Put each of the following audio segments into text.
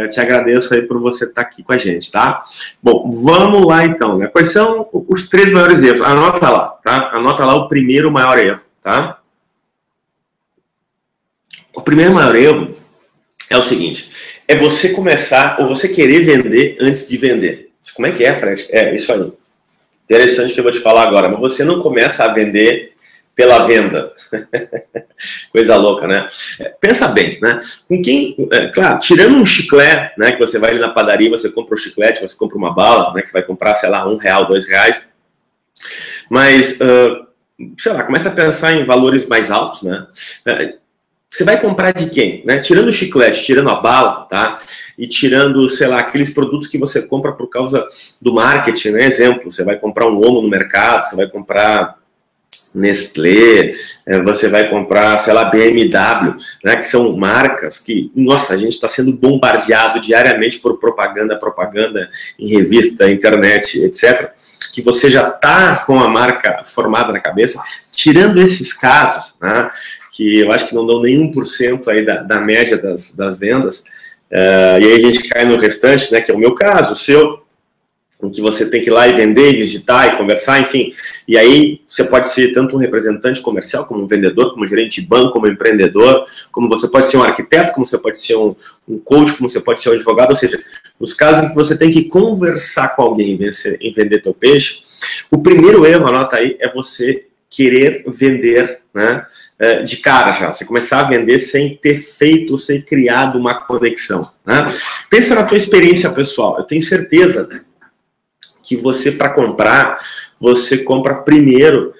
Te agradeço aí por você estar aqui com a gente, tá? Bom, vamos lá então, né? Quais são os 3 maiores erros? Anota lá, tá? Anota lá o primeiro maior erro, tá? O primeiro maior erro é o seguinte, é você começar ou você querer vender antes de vender. Como é que é, Fred? É, isso aí. Interessante que eu vou te falar agora, mas você não começa a vender pela venda. Coisa louca, né? Pensa bem, né? Com quem, claro, tirando um chiclete, né? Que você vai ali na padaria, você compra um chiclete, você compra uma bala, né? Que você vai comprar, sei lá, R$1, R$2. Mas, sei lá, começa a pensar em valores mais altos, né? Você vai comprar de quem? Né? Tirando o chiclete, tirando a bala, tá? E tirando, sei lá, aqueles produtos que você compra por causa do marketing, né? Exemplo, você vai comprar um Omo no mercado, você vai comprar Nestlé, você vai comprar, sei lá, BMW, né? Que são marcas que, nossa, a gente está sendo bombardeado diariamente por propaganda em revista, internet, etc., que você já está com a marca formada na cabeça. Tirando esses casos, né? Que eu acho que não dão nem 1% aí da média das vendas, e aí a gente cai no restante, né, que é o meu caso, o seu, em que você tem que ir lá e vender, e visitar, e conversar, enfim, e aí você pode ser tanto um representante comercial, como um vendedor, como um gerente de banco, como um empreendedor, como você pode ser um arquiteto, como você pode ser um coach, como você pode ser um advogado, ou seja, nos casos em que você tem que conversar com alguém em vender teu peixe, o primeiro erro, anota aí, é você querer vender, né, de cara já, você começar a vender sem ter feito, sem criado uma conexão, né? Pensa na tua experiência pessoal, eu tenho certeza, né, que você, para comprar, você compra primeiro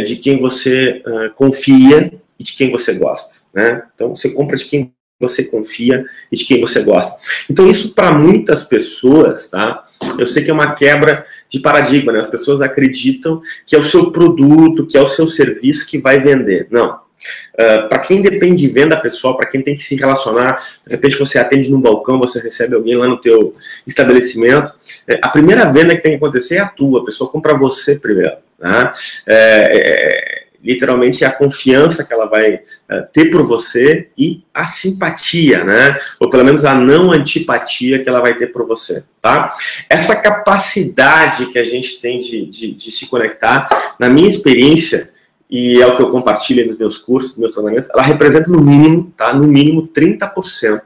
de quem você confia e de quem você gosta, né? Então você compra de quem você confia e de quem você gosta. Então isso para muitas pessoas, tá? Eu sei que é uma quebra de paradigma, né? As pessoas acreditam que é o seu produto, que é o seu serviço que vai vender. Não. Para quem depende de venda pessoal, para quem tem que se relacionar, de repente você atende num balcão, você recebe alguém lá no teu estabelecimento, a primeira venda que tem que acontecer é a tua, a pessoa compra você primeiro, né? Literalmente é a confiança que ela vai ter por você e a simpatia, né? Ou pelo menos a não antipatia que ela vai ter por você, tá? Essa capacidade que a gente tem de se conectar, na minha experiência, e é o que eu compartilho nos meus cursos, nos meus treinamentos, ela representa no mínimo, tá? No mínimo 30%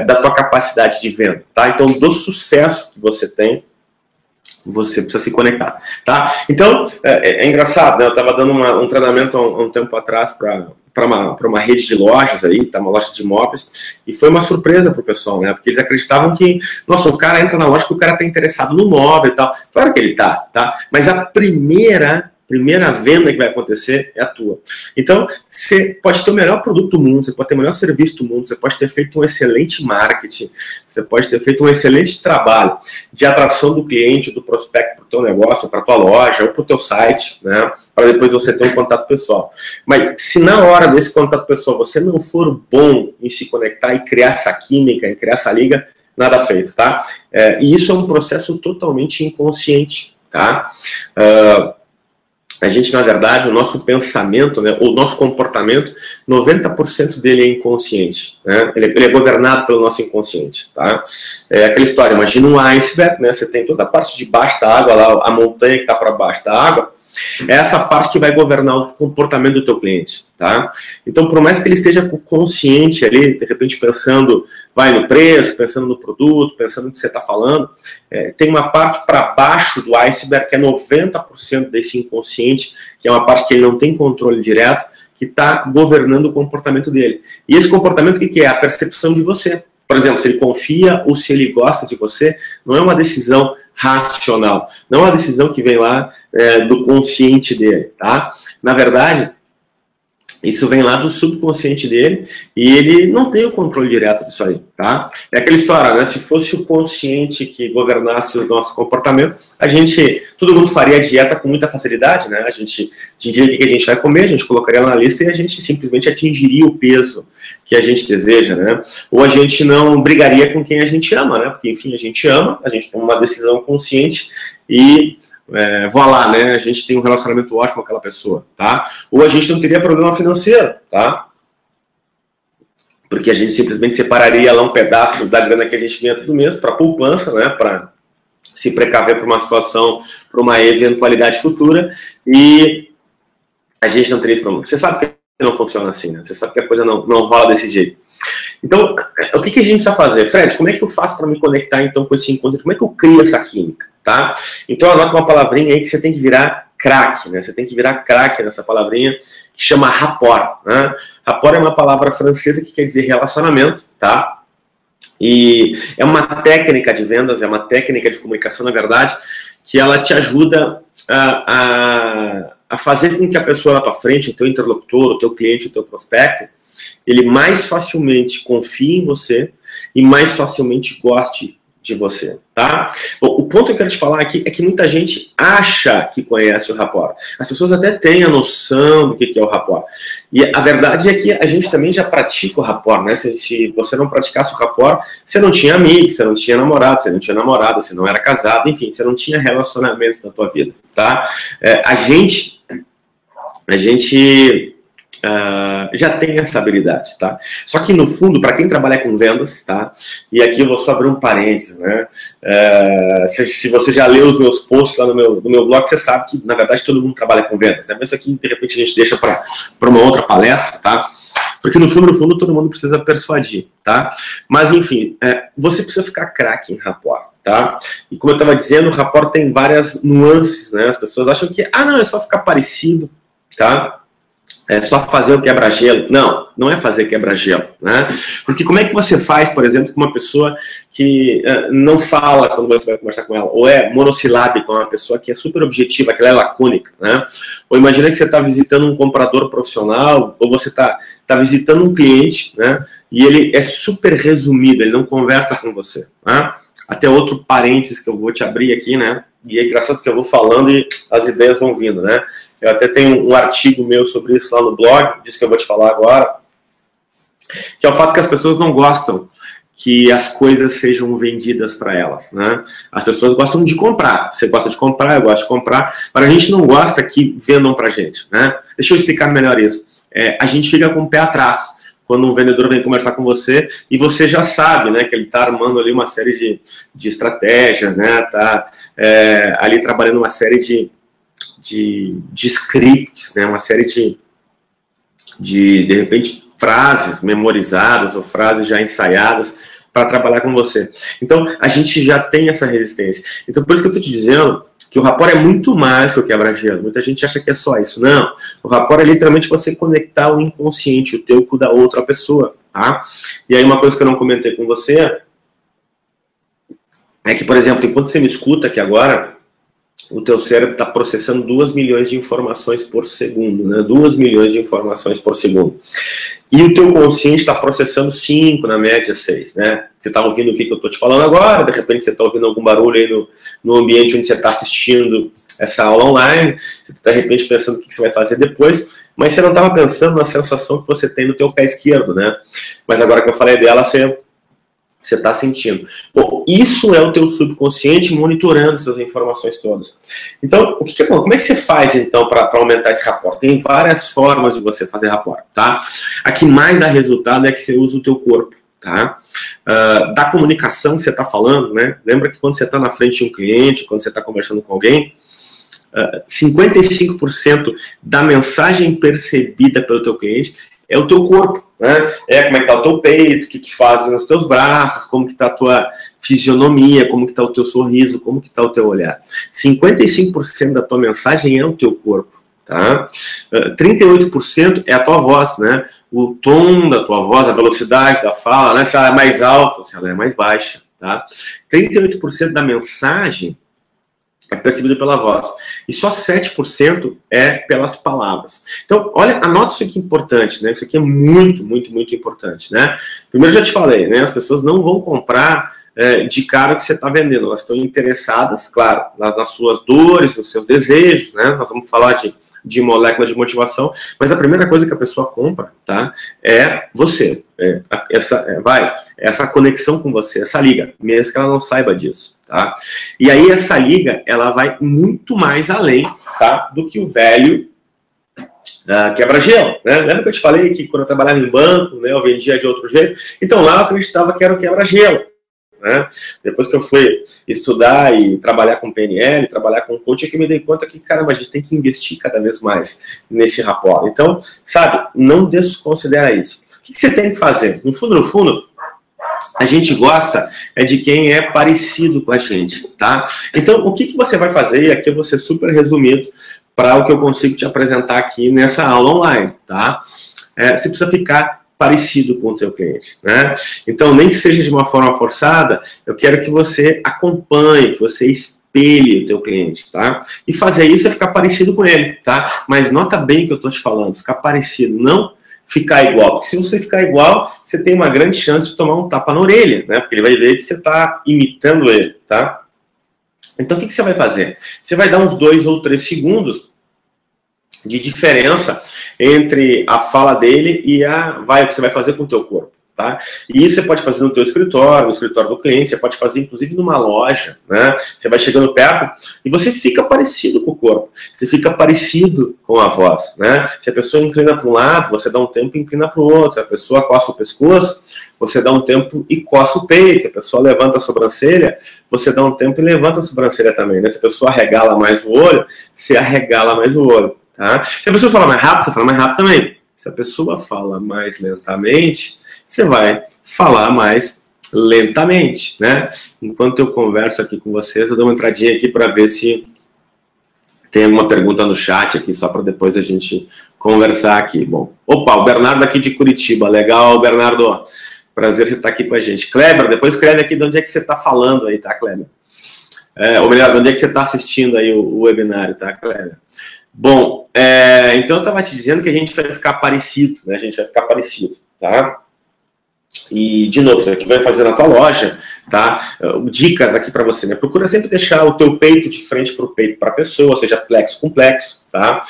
da tua capacidade de venda, tá? Então, do sucesso que você tem, você precisa se conectar, tá? Então, é engraçado, né? Eu estava dando um treinamento há um tempo atrás para uma rede de lojas aí, tá? Uma loja de imóveis, e foi uma surpresa pro pessoal, né? Porque eles acreditavam que, nossa, o cara entra na loja que o cara tá interessado no móvel e tal. Claro que ele tá? Mas a primeira venda que vai acontecer é a tua. Então, você pode ter o melhor produto do mundo, você pode ter o melhor serviço do mundo, você pode ter feito um excelente marketing, você pode ter feito um excelente trabalho de atração do cliente, do prospecto para o teu negócio, para a tua loja ou para o teu site, né? Para depois você ter um contato pessoal. Mas se na hora desse contato pessoal você não for bom em se conectar e criar essa química, em criar essa liga, nada feito, tá? E isso é um processo totalmente inconsciente, tá? A gente, na verdade, o nosso pensamento, né, o nosso comportamento, 90% dele é inconsciente, né? Ele é governado pelo nosso inconsciente, tá? É aquela história, imagina um iceberg, né? Você tem toda a parte de baixo da água, lá, a montanha que está para baixo da água, é essa parte que vai governar o comportamento do teu cliente, tá? Então, por mais que ele esteja consciente ali, de repente pensando, vai no preço, pensando no produto, pensando no que você está falando, tem uma parte para baixo do iceberg que é 90% desse inconsciente, que é uma parte que ele não tem controle direto, que está governando o comportamento dele. E esse comportamento, o que é? A percepção de você. Por exemplo, se ele confia ou se ele gosta de você, não é uma decisão racional, não é uma decisão que vem lá do consciente dele, tá? Na verdade, isso vem lá do subconsciente dele e ele não tem o controle direto disso aí, tá? É aquela história, né? Se fosse o consciente que governasse o nosso comportamento, todo mundo faria dieta com muita facilidade, né? A gente diria o que a gente vai comer, a gente colocaria na lista e a gente simplesmente atingiria o peso que a gente deseja, né? Ou a gente não brigaria com quem a gente ama, né? Porque, enfim, a gente ama, a gente toma uma decisão consciente e voilà, né? A gente tem um relacionamento ótimo com aquela pessoa, tá? Ou a gente não teria problema financeiro, tá? porque a gente simplesmente separaria lá um pedaço da grana que a gente ganha todo mês para poupança, né, para se precaver para uma situação, para uma eventualidade futura, e a gente não teria esse problema. Você sabe que não funciona assim, né? Você sabe que a coisa não rola desse jeito. Então, o que a gente precisa fazer? Fred, como é que eu faço para me conectar, então, com esse encontro? Como é que eu crio essa química, tá? Então, anota uma palavrinha aí que você tem que virar craque, né? Você tem que virar craque nessa palavrinha que chama rapport, né? Rapport é uma palavra francesa que quer dizer relacionamento, tá? E é uma técnica de vendas, é uma técnica de comunicação, na verdade, que ela te ajuda a fazer com que a pessoa na tua frente, o teu interlocutor, o teu cliente, o teu prospecto, ele mais facilmente confie em você e mais facilmente goste de você, tá? Bom, o ponto que eu quero te falar aqui é que muita gente acha que conhece o rapport. As pessoas até têm a noção do que é o rapport. E a verdade é que a gente também já pratica o rapport, né? Se você não praticasse o rapport, você não tinha amigo, você não tinha namorado, você não tinha namorada, você não era casado, enfim, você não tinha relacionamentos na tua vida, tá? A gente já tem essa habilidade, tá? Só que no fundo, para quem trabalha com vendas, tá? E aqui eu vou só abrir um parênteses, né? Se você já leu os meus posts lá no meu blog, você sabe que, na verdade, todo mundo trabalha com vendas, né? Mas isso aqui, de repente, a gente deixa para uma outra palestra, tá? Porque no fundo, todo mundo precisa persuadir, tá? Mas, enfim, você precisa ficar craque em rapport, tá? E como eu estava dizendo, o rapport tem várias nuances, né? As pessoas acham que, não, é só ficar parecido, tá? É só fazer o quebra-gelo. Não, não é fazer quebra-gelo, né? Porque como é que você faz, por exemplo, com uma pessoa que não fala quando você vai conversar com ela, ou é monossilábica, uma pessoa que é super objetiva, que ela é lacônica, né? Ou imagina que você está visitando um comprador profissional, ou você está visitando um cliente, né? E ele é super resumido, ele não conversa com você, né? Até outro parênteses que eu vou te abrir aqui, né? E é engraçado que eu vou falando e as ideias vão vindo, né? Eu até tenho um artigo meu sobre isso lá no blog, disso que eu vou te falar agora, que é o fato que as pessoas não gostam que as coisas sejam vendidas para elas, né? As pessoas gostam de comprar. Você gosta de comprar, eu gosto de comprar, mas a gente não gosta que vendam para a gente, né? Deixa eu explicar melhor isso. A gente fica com o pé atrás quando um vendedor vem conversar com você e você já sabe, né, que ele está armando ali uma série de estratégias, né, tá ali trabalhando uma série de scripts, né, uma série de repente, frases memorizadas ou frases já ensaiadas para trabalhar com você. Então, a gente já tem essa resistência. Então, por isso que eu estou te dizendo que o rapport é muito mais que o quebra-gelo. Muita gente acha que é só isso. Não. O rapport é literalmente você conectar o inconsciente, o teu com o da outra pessoa, tá? E aí, uma coisa que eu não comentei com você é que, por exemplo, enquanto você me escuta aqui agora, o teu cérebro está processando 2 milhões de informações por segundo, né? 2 milhões de informações por segundo. E o teu consciente está processando 5, na média 6, né? Você está ouvindo o que eu estou te falando agora, de repente você está ouvindo algum barulho aí no ambiente onde você está assistindo essa aula online, você está de repente pensando o que você vai fazer depois, mas você não estava pensando na sensação que você tem no teu pé esquerdo, né? Mas agora que eu falei dela, você está sentindo. Bom, isso é o teu subconsciente monitorando essas informações todas. Então, como é que você faz, então, para aumentar esse rapport? Tem várias formas de você fazer rapport, tá? A que mais dá resultado é que você usa o teu corpo, tá? Da comunicação que você está falando, né? Lembra que quando você está na frente de um cliente, quando você está conversando com alguém, 55% da mensagem percebida pelo teu cliente é o teu corpo, né? Como é que tá o teu peito, o que faz nos teus braços, como que tá a tua fisionomia, como que tá o teu sorriso, como que tá o teu olhar. 55% da tua mensagem é o teu corpo, tá? 38% é a tua voz, né? O tom da tua voz, a velocidade da fala, né? Se ela é mais alta, se ela é mais baixa, tá? 38% da mensagem é percebido pela voz. E só 7% é pelas palavras. Então, olha, anota isso aqui importante, né? Isso aqui é muito, muito, muito importante, né? Primeiro, eu já te falei, né? As pessoas não vão comprar de cara o que você está vendendo. Elas estão interessadas, claro, nas suas dores, nos seus desejos, né? Nós vamos falar de molécula de motivação, mas a primeira coisa que a pessoa compra, tá? É você. Essa conexão com você, essa liga, mesmo que ela não saiba disso, tá? E aí essa liga, ela vai muito mais além, tá? Do que o velho quebra-gelo, né? Lembra que eu te falei que quando eu trabalhava em banco, né, eu vendia de outro jeito? Então lá eu acreditava que era o quebra-gelo, né? Depois que eu fui estudar e trabalhar com PNL, trabalhar com coaching, é que eu me dei conta que, caramba, a gente tem que investir cada vez mais nesse rapport. Então, sabe, não desconsidera isso. O que você tem que fazer? No fundo, a gente gosta de quem é parecido com a gente, tá? Então, o que você vai fazer? E aqui eu vou ser super resumido para o que eu consigo te apresentar aqui nessa aula online, tá? Você precisa ficar parecido com o teu cliente, né? Então, nem que seja de uma forma forçada, eu quero que você acompanhe, que você espelhe o teu cliente, tá? E fazer isso é ficar parecido com ele, tá? Mas nota bem o que eu tô te falando, ficar parecido, não ficar igual. Porque se você ficar igual, você tem uma grande chance de tomar um tapa na orelha, né? Porque ele vai ver que você tá imitando ele, tá? Então, o que você vai fazer? Você vai dar uns 2 ou 3 segundos de diferença entre a fala dele e o que você vai fazer com o teu corpo, tá? E isso você pode fazer no teu escritório, no escritório do cliente, você pode fazer inclusive numa loja, né? Você vai chegando perto e você fica parecido com o corpo, você fica parecido com a voz, né? Se a pessoa inclina para um lado, você dá um tempo e inclina para o outro. Se a pessoa coça o pescoço, você dá um tempo e coça o peito. Se a pessoa levanta a sobrancelha, você dá um tempo e levanta a sobrancelha também, né? Se a pessoa arregala mais o olho, você arregala mais o olho. Tá? Se a pessoa fala mais rápido, você fala mais rápido também. Se a pessoa fala mais lentamente, você vai falar mais lentamente, né? Enquanto eu converso aqui com vocês, eu dou uma entradinha aqui para ver se tem alguma pergunta no chat aqui, só para depois a gente conversar aqui. Bom, opa, o Bernardo aqui de Curitiba. Legal, Bernardo. Prazer você estar aqui com a gente. Kleber, depois escreve aqui de onde é que você está falando aí, tá, Kleber? Ou melhor, de onde é que você está assistindo aí o webinário, tá, Kleber? Bom, então eu estava te dizendo que a gente vai ficar parecido, né? A gente vai ficar parecido, tá? E, de novo, isso aqui vai fazer na tua loja, tá? Dicas aqui para você, né? Procura sempre deixar o teu peito de frente para o peito para a pessoa, seja plexo com plexo, tá?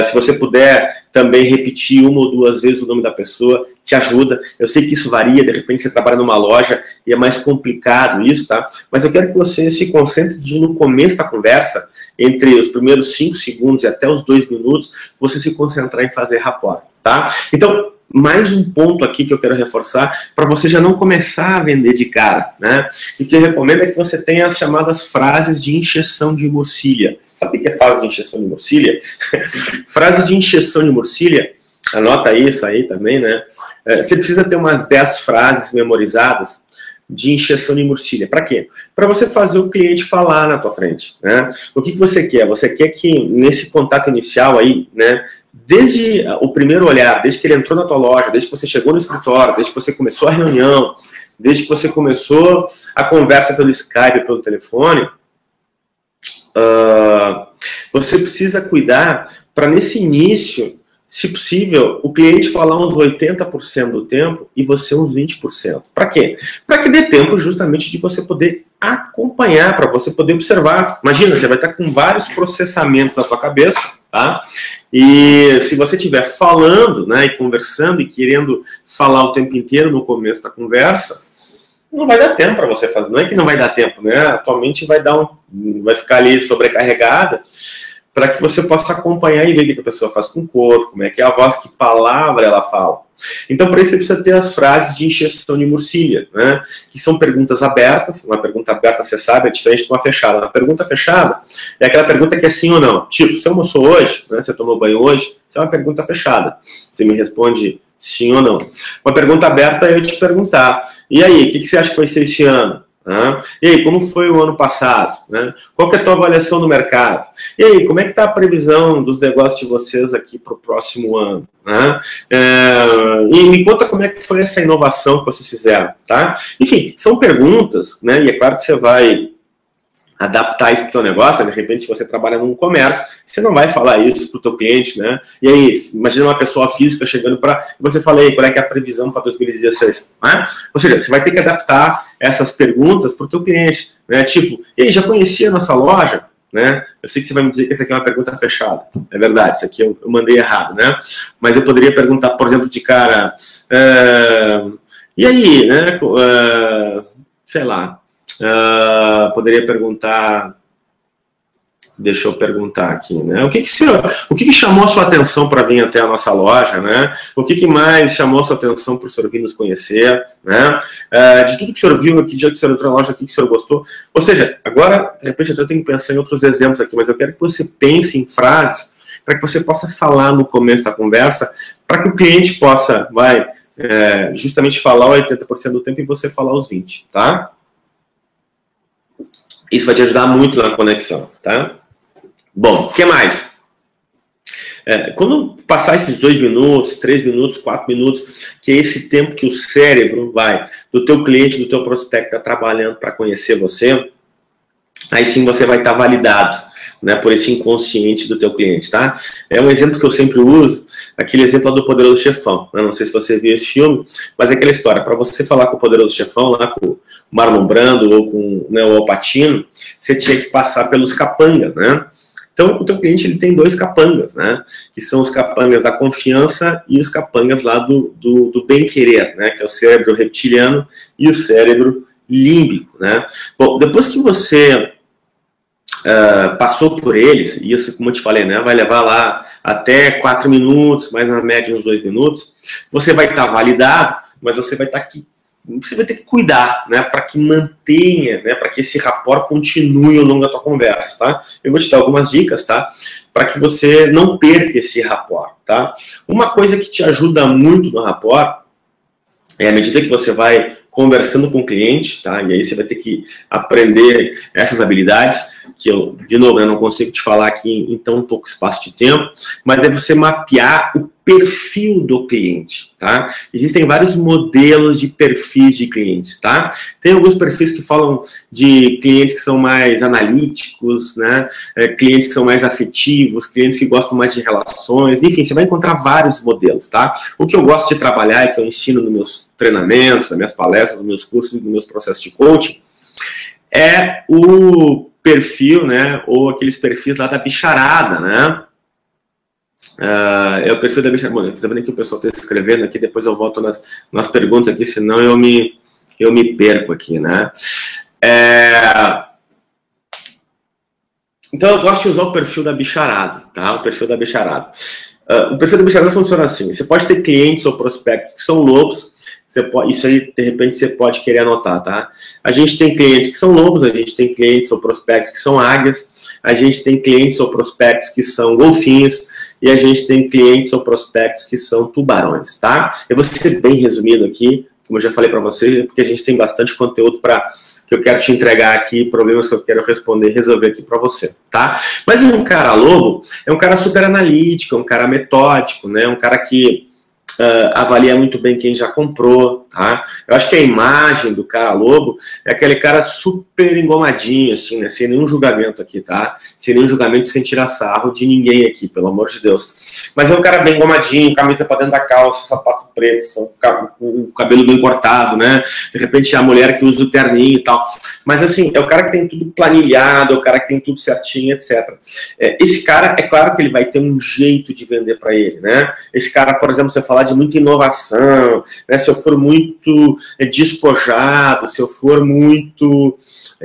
Se você puder também repetir 1 ou 2 vezes o nome da pessoa, te ajuda. Eu sei que isso varia, de repente você trabalha numa loja e é mais complicado isso, tá? Mas eu quero que você se concentre no começo da conversa, entre os primeiros 5 segundos e até os 2 minutos, você se concentrar em fazer rapport, tá? Então, mais um ponto aqui que eu quero reforçar, para você já não começar a vender de cara, né? E que eu recomendo é que você tenha as chamadas frases de encheção de murcilha. Sabe o que é frase de encheção de murcilha? Frase de encheção de murcilha, anota isso aí também, né? Você precisa ter umas 10 frases memorizadas de encheção de murcilha. Para quê? Para você fazer o cliente falar na tua frente, né? O que você quer? Você quer que nesse contato inicial aí, né, desde o primeiro olhar, desde que ele entrou na tua loja, desde que você chegou no escritório, desde que você começou a reunião, desde que você começou a conversa pelo Skype, pelo telefone, você precisa cuidar para nesse início, se possível, o cliente falar uns 80% do tempo e você uns 20%. Para quê? Para que dê tempo justamente de você poder acompanhar, para você poder observar. Imagina, você vai estar com vários processamentos na tua cabeça, tá? E se você estiver falando, né, e conversando e querendo falar o tempo inteiro no começo da conversa, não vai dar tempo para você fazer. Não é que não vai dar tempo, né? A tua mente vai ficar ali sobrecarregada, para que você possa acompanhar e ver o que a pessoa faz com o corpo, como é que é a voz, que palavra ela fala. Então, para isso, você precisa ter as frases de encheção de murcilha, né? Que são perguntas abertas. Uma pergunta aberta, você sabe, é diferente de uma fechada. Uma pergunta fechada é aquela pergunta que é sim ou não. Tipo, você almoçou hoje? Né? Você tomou banho hoje? Isso é uma pergunta fechada. Você me responde sim ou não. Uma pergunta aberta é eu te perguntar: e aí, o que você acha que vai ser esse ano? E aí, como foi o ano passado? Né? Qual que é a tua avaliação no mercado? E aí, como é que está a previsão dos negócios de vocês aqui para o próximo ano? Né? E me conta como é que foi essa inovação que vocês fizeram, tá? Enfim, são perguntas, né? E é claro que você vai adaptar isso para o teu negócio. De repente, se você trabalha num comércio, você não vai falar isso para o teu cliente, né? E aí, imagina uma pessoa física chegando para você fala aí, qual é que é a previsão para 2016, né? Ou seja, você vai ter que adaptar essas perguntas para o teu cliente, né? Tipo, e aí, já conhecia a nossa loja? Né? Eu sei que você vai me dizer que essa aqui é uma pergunta fechada. É verdade, isso aqui eu mandei errado, né? Mas eu poderia perguntar, por exemplo, de cara, e aí, né? Sei lá, poderia perguntar, Deixa eu perguntar aqui, né? O que chamou a sua atenção para vir até a nossa loja, né? O que mais chamou a sua atenção para o senhor vir nos conhecer, né? De tudo que o senhor viu aqui, dia que o senhor entrou na loja, o que o senhor gostou? Ou seja, agora, de repente, eu tenho que pensar em outros exemplos aqui, mas eu quero que você pense em frases para que você possa falar no começo da conversa, para que o cliente possa, justamente falar 80% do tempo e você falar os 20%, tá? Isso vai te ajudar muito na conexão, tá? Bom, o que mais? Quando passar esses 2 minutos, 3 minutos, 4 minutos, que é esse tempo que o cérebro do teu cliente, do teu prospecto está trabalhando para conhecer você, aí sim você vai estar validado, né, por esse inconsciente do teu cliente, tá? É um exemplo que eu sempre uso, aquele exemplo do Poderoso Chefão, né? Não sei se você viu esse filme, mas é aquela história, para você falar com o Poderoso Chefão, lá com o Marlon Brando ou com, né, o Al Pacino, você tinha que passar pelos capangas, né? Então, o teu cliente ele tem 2 capangas, né? Que são os capangas da confiança e os capangas lá do bem-querer, né? Que é o cérebro reptiliano e o cérebro límbico, né? Bom, depois que você passou por eles, e isso, como eu te falei, né? Vai levar lá até 4 minutos, mais na média uns 2 minutos, você vai estar validado, mas você vai estar aqui. Você vai ter que cuidar, né, para que mantenha, né, para que esse rapport continue ao longo da tua conversa, tá? Eu vou te dar algumas dicas, tá? Para que você não perca esse rapport, tá? Uma coisa que te ajuda muito no rapport é à medida que você vai conversando com o cliente, tá? E aí você vai ter que aprender essas habilidades, que eu, de novo, eu não consigo te falar aqui em tão pouco espaço de tempo, mas é você mapear o perfil do cliente, tá? Existem vários modelos de perfis de clientes, tá? Tem alguns perfis que falam de clientes que são mais analíticos, né? Clientes que são mais afetivos, clientes que gostam mais de relações, enfim, você vai encontrar vários modelos, tá? O que eu gosto de trabalhar e que eu ensino nos meus treinamentos, nas minhas palestras, nos meus cursos, nos meus processos de coaching, é o perfil, né? Ou aqueles perfis lá da bicharada, né? É o perfil da bicharada. Bom, você vendo que o pessoal está escrevendo aqui, depois eu volto nas perguntas aqui, senão eu me perco aqui, né? Então eu gosto de usar o perfil da bicharada, tá? O perfil da bicharada. O perfil da bicharada funciona assim: você pode ter clientes ou prospectos que são lobos. Isso aí, de repente, você pode querer anotar, tá? A gente tem clientes que são lobos, a gente tem clientes ou prospectos que são águias, a gente tem clientes ou prospectos que são golfinhos, e a gente tem clientes ou prospectos que são tubarões, tá? Eu vou ser bem resumido aqui, como eu já falei para você, porque a gente tem bastante conteúdo que eu quero te entregar aqui, problemas que eu quero responder e resolver aqui para você, tá? Mas um cara lobo é um cara super analítico, é um cara metódico, né? Um cara que avalia muito bem quem já comprou, tá? Eu acho que a imagem do cara lobo é aquele cara super engomadinho, assim, né? Sem nenhum julgamento aqui, tá? Sem nenhum julgamento, sem tirar sarro de ninguém aqui, pelo amor de Deus. Mas é um cara bem engomadinho, camisa pra dentro da calça, sapato preto, o cabelo bem cortado, né? De repente é a mulher que usa o terninho e tal. Mas assim, é o cara que tem tudo planilhado, é o cara que tem tudo certinho, etc. Esse cara, é claro que ele vai ter um jeito de vender para ele, né? Esse cara, por exemplo, você falar de muita inovação, né? Se eu for muito despojado, se eu for muito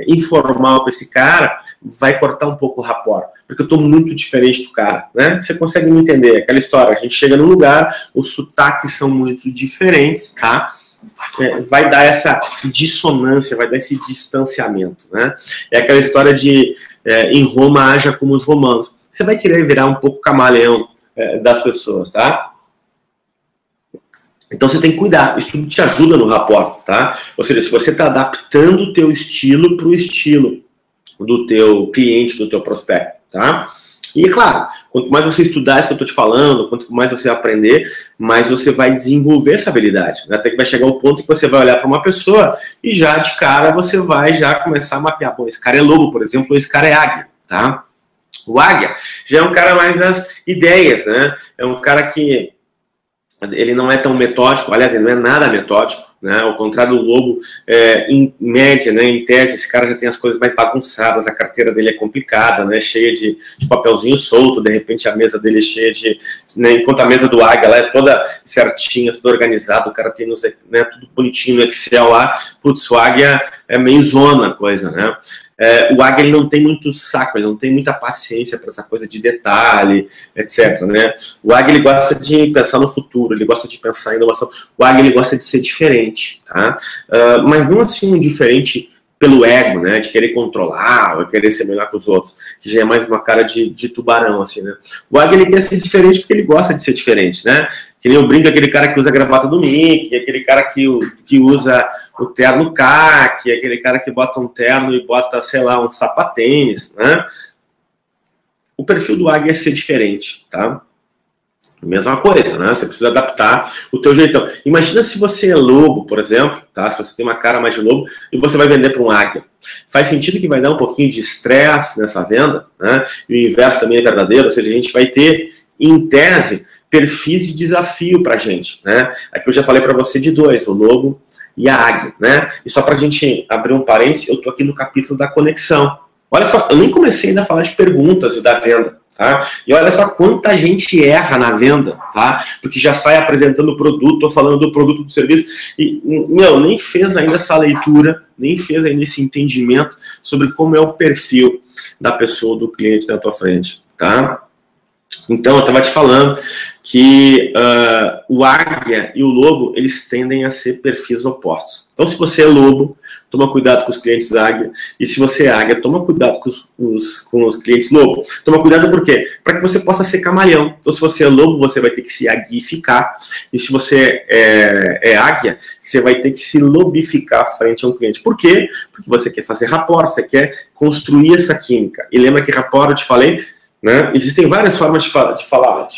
informal com esse cara, vai cortar um pouco o rapport, porque eu estou muito diferente do cara, né? Você consegue me entender? Aquela história, a gente chega num lugar, os sotaques são muito diferentes, tá? Vai dar essa dissonância, vai dar esse distanciamento, né? É aquela história de em Roma haja como os romanos. Você vai querer virar um pouco camaleão das pessoas, tá? Então você tem que cuidar, isso tudo te ajuda no rapport, tá? Ou seja, se você está adaptando o teu estilo para o estilo do teu cliente, do teu prospecto, tá? E, claro, quanto mais você estudar isso que eu estou te falando, quanto mais você aprender, mais você vai desenvolver essa habilidade. Né? Até que vai chegar um ponto que você vai olhar para uma pessoa e já, de cara, você vai já começar a mapear. Bom, esse cara é lobo, por exemplo, ou esse cara é águia, tá? O águia já é um cara mais das ideias, né? É um cara que ele não é tão metódico, aliás, ele não é nada metódico, né? Ao contrário do lobo, em média, né, em tese, esse cara já tem as coisas mais bagunçadas, a carteira dele é complicada, né, cheia de papelzinho solto, de repente a mesa dele é cheia de né, enquanto a mesa do águia ela é toda certinha, tudo organizado, o cara tem né, tudo bonitinho no Excel lá, putz, o águia é meio zona a coisa, né? O águia ele não tem muito saco, ele não tem muita paciência para essa coisa de detalhe, etc, né? O águia ele gosta de pensar no futuro, ele gosta de pensar em inovação, o águia ele gosta de ser diferente, tá? Mas não assim um diferente pelo ego, né, de querer controlar, ou querer ser melhor que os outros, que já é mais uma cara de tubarão, assim, né. O águia, ele quer ser diferente porque ele gosta de ser diferente, né, que nem eu brinco, aquele cara que usa a gravata do Mickey, aquele cara que usa o terno caque, aquele cara que bota um terno e bota, sei lá, um sapatênis, né. O perfil do águia é ser diferente, tá? Mesma coisa, né? Você precisa adaptar o teu jeitão. Imagina se você é lobo, por exemplo, tá? Se você tem uma cara mais de lobo e você vai vender para um águia. Faz sentido que vai dar um pouquinho de estresse nessa venda, né? E o inverso também é verdadeiro, ou seja, a gente vai ter, em tese, perfis de desafio para a gente, né? Aqui eu já falei para você de dois, o lobo e a águia, né? E só para a gente abrir um parênteses, eu estou aqui no capítulo da conexão. Olha só, eu nem comecei ainda a falar de perguntas e da venda. Tá? E olha só quanta gente erra na venda, tá? Porque já sai apresentando o produto, ou falando do produto, do serviço, e, nem fez ainda essa leitura, nem fez ainda esse entendimento sobre como é o perfil da pessoa, do cliente na tua frente, tá? Então, eu estava te falando que o águia e o lobo, eles tendem a ser perfis opostos. Então, se você é lobo, toma cuidado com os clientes águia. E se você é águia, toma cuidado com os clientes lobo. Toma cuidado por quê? Para que você possa ser camaleão. Então, se você é lobo, você vai ter que se aguificar. E se você é águia, você vai ter que se lobificar frente a um cliente. Por quê? Porque você quer fazer rapport, você quer construir essa química. E lembra que rapport, eu te falei, né? Existem várias formas de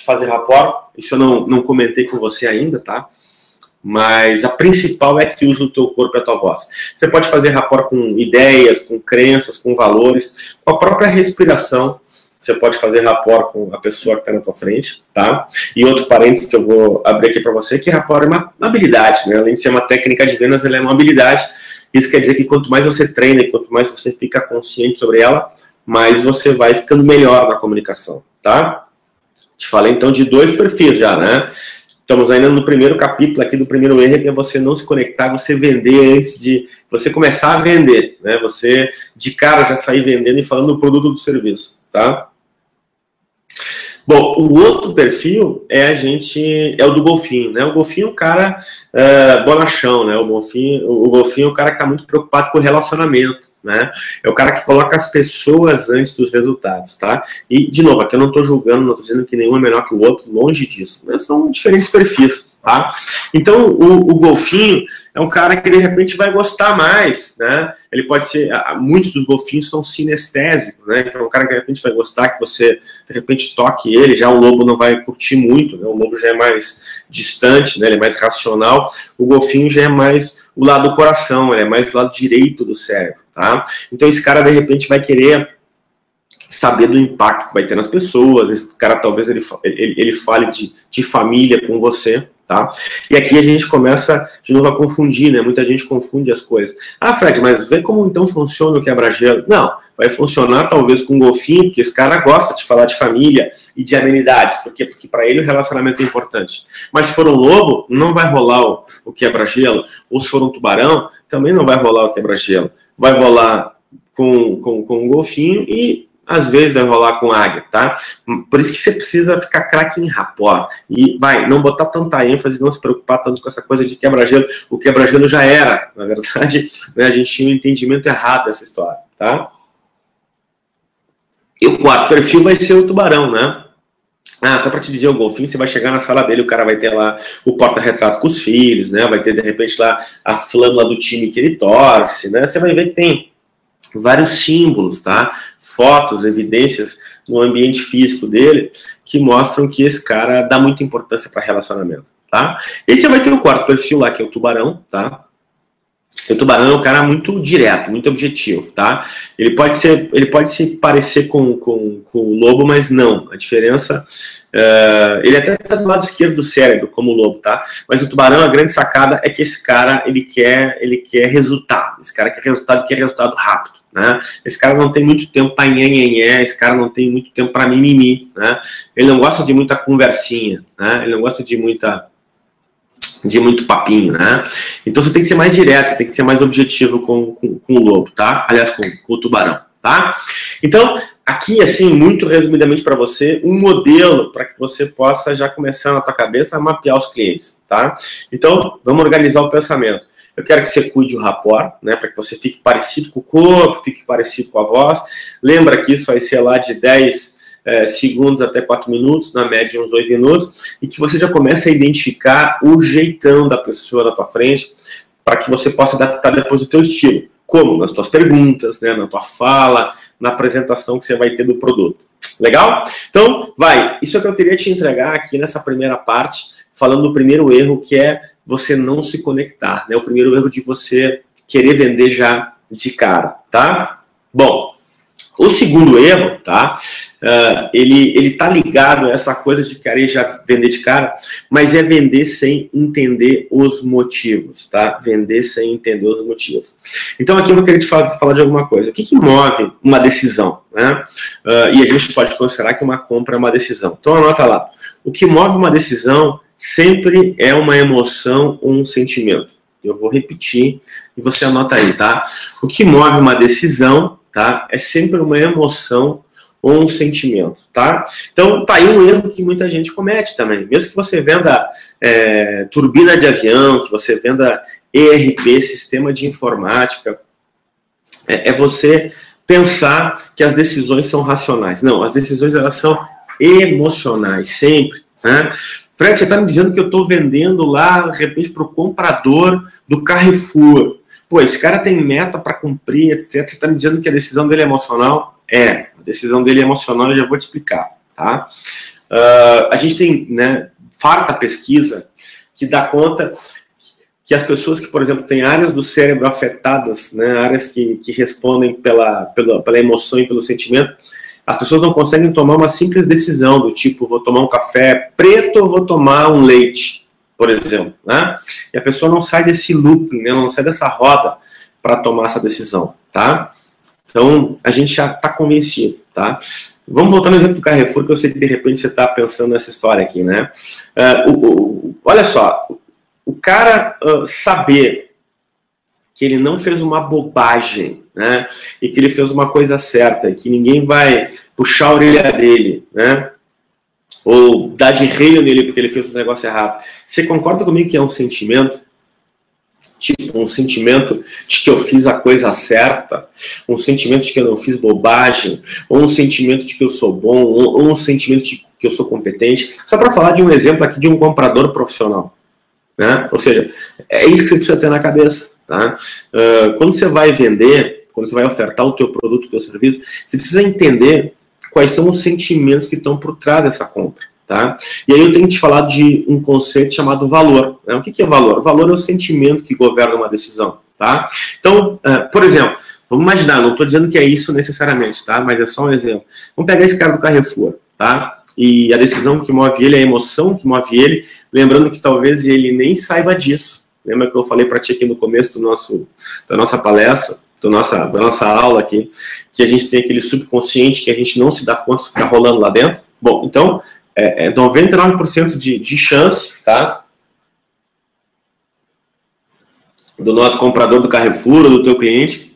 fazer rapport. Isso eu não comentei com você ainda, tá? Mas a principal é que usa o teu corpo e a tua voz. Você pode fazer rapport com ideias, com crenças, com valores, com a própria respiração. Você pode fazer rapport com a pessoa que está na tua frente, tá? E outro parênteses que eu vou abrir aqui para você, que rapport é uma habilidade, né? Além de ser uma técnica de vendas, ela é uma habilidade. Isso quer dizer que quanto mais você treina e quanto mais você fica consciente sobre ela, mais você vai ficando melhor na comunicação, tá? Te falei então de dois perfis já, né? Estamos ainda no primeiro capítulo aqui do primeiro erro, que é você não se conectar, você vender antes de você começar a vender, né? Você de cara já sair vendendo e falando do produto ou do serviço, tá? Bom, o outro perfil é o do golfinho, né? O golfinho é um cara bonachão, né? O golfinho é o cara que está muito preocupado com o relacionamento, né? É o cara que coloca as pessoas antes dos resultados, tá? E, de novo, aqui eu não estou julgando, não estou dizendo que nenhum é melhor que o outro, longe disso, né? São diferentes perfis, tá? Então, o golfinho é um cara que, de repente, vai gostar mais, né? Ele pode ser... Muitos dos golfinhos são sinestésicos, né? Que é um cara que, de repente, vai gostar que você, de repente, toque ele. Já o lobo não vai curtir muito, né? O lobo já é mais distante, né? Ele é mais racional. O golfinho já é mais o lado do coração, ele é mais o lado direito do cérebro, tá? Então, esse cara, de repente, vai querer saber do impacto que vai ter nas pessoas. Esse cara, talvez, ele fale de família com você, tá? E aqui a gente começa, de novo, a confundir, né? Muita gente confunde as coisas. Ah, Fred, mas vê como então funciona o quebra-gelo. Não, vai funcionar talvez com um golfinho, porque esse cara gosta de falar de família e de amenidades. Por quê? Porque para ele o relacionamento é importante. Mas se for um lobo, não vai rolar o quebra-gelo. Ou se for um tubarão, também não vai rolar o quebra-gelo. Vai rolar com um golfinho e às vezes vai rolar com águia, tá? Por isso que você precisa ficar craque em rapport. E não botar tanta ênfase, não se preocupar tanto com essa coisa de quebra-gelo. O quebra-gelo já era, na verdade, né, a gente tinha um entendimento errado dessa história, tá? E o quarto perfil vai ser o tubarão, né? Só para te dizer, o golfinho, você vai chegar na sala dele, o cara vai ter lá o porta-retrato com os filhos, né? Vai ter, de repente, lá a flâmula do time que ele torce, né? Você vai ver que tem vários símbolos, tá? Fotos, evidências no ambiente físico dele que mostram que esse cara dá muita importância para relacionamento, tá? E você vai ter o quarto perfil lá, que é o tubarão, tá? O tubarão é um cara muito direto, muito objetivo, tá? Ele pode se parecer com o lobo, mas não. A diferença... ele até está do lado esquerdo do cérebro, como o lobo, tá? Mas o tubarão, a grande sacada é que esse cara, ele quer resultado. Esse cara quer resultado rápido, né? Esse cara não tem muito tempo para nhenhenhé, esse cara não tem muito tempo para mimimi, né? Ele não gosta de muita conversinha, né? Ele não gosta de muito papinho, né? Então você tem que ser mais direto, tem que ser mais objetivo com o lobo, tá? Aliás, com o tubarão, tá? Então, aqui, assim, muito resumidamente para você, um modelo para que você possa já começar na tua cabeça a mapear os clientes, tá? Então, vamos organizar o pensamento. Eu quero que você cuide o rapport, né? Para que você fique parecido com o corpo, fique parecido com a voz. Lembra que isso vai ser lá de 10 segundos até 4 minutos, na média uns 2 minutos, e que você já comece a identificar o jeitão da pessoa na tua frente, para que você possa adaptar depois o teu estilo. Como? Nas tuas perguntas, né, na tua fala, na apresentação que você vai ter do produto. Legal? Então, isso é o que eu queria te entregar aqui nessa primeira parte, falando do primeiro erro, que é você não se conectar, né? O primeiro erro de você querer vender já de cara, tá? Bom, o segundo erro, tá? Ele tá ligado a essa coisa de querer já vender de cara, mas é vender sem entender os motivos, tá? Vender sem entender os motivos. Então aqui eu vou querer te falar de alguma coisa. O que move uma decisão, né? E a gente pode considerar que uma compra é uma decisão. Então anota lá. O que move uma decisão sempre é uma emoção ou um sentimento. Eu vou repetir e você anota aí, tá? O que move uma decisão, tá? É sempre uma emoção ou um sentimento, tá? Então, tá aí um erro que muita gente comete também. Mesmo que você venda turbina de avião, que você venda ERP, sistema de informática, é você pensar que as decisões são racionais. Não, as decisões, elas são emocionais, sempre, né? Fred, você está me dizendo que eu estou vendendo lá, de repente, para o comprador do Carrefour. Pô, esse cara tem meta para cumprir, etc. Você está me dizendo que a decisão dele é emocional? É, a decisão dele é emocional, eu já vou te explicar, tá? A gente tem, né, farta pesquisa que dá conta que as pessoas que, por exemplo, têm áreas do cérebro afetadas, né, áreas que respondem pela emoção e pelo sentimento, as pessoas não conseguem tomar uma simples decisão do tipo, vou tomar um café preto ou vou tomar um leite, por exemplo, né? E a pessoa não sai desse looping, né? Não sai dessa roda para tomar essa decisão, tá? Então, a gente já está convencido, tá? Vamos voltar no exemplo do Carrefour, que eu sei que de repente você está pensando nessa história aqui, né? Olha só, o cara saber que ele não fez uma bobagem, né? E que ele fez uma coisa certa, e que ninguém vai puxar a orelha dele, né? Ou dar de reino nele porque ele fez um negócio errado. Você concorda comigo que é um sentimento? Tipo, um sentimento de que eu fiz a coisa certa, um sentimento de que eu não fiz bobagem, ou um sentimento de que eu sou bom, ou um sentimento de que eu sou competente. Só para falar de um exemplo aqui de um comprador profissional, né? Ou seja, é isso que você precisa ter na cabeça, tá? Quando você vai vender, quando você vai ofertar o teu produto, o teu serviço, você precisa entender quais são os sentimentos que estão por trás dessa compra, tá? E aí eu tenho que te falar de um conceito chamado valor, né? O que é valor? Valor é o sentimento que governa uma decisão, tá? Então, por exemplo, vamos imaginar, não estou dizendo que é isso necessariamente, tá? Mas é só um exemplo. Vamos pegar esse cara do Carrefour, tá? E a decisão que move ele, a emoção que move ele, lembrando que talvez ele nem saiba disso. Lembra que eu falei para ti aqui no começo da nossa palestra, da nossa aula aqui, que a gente tem aquele subconsciente que a gente não se dá conta do que está rolando lá dentro? Bom, então, 99% de chance, tá? Do nosso comprador do Carrefour ou do teu cliente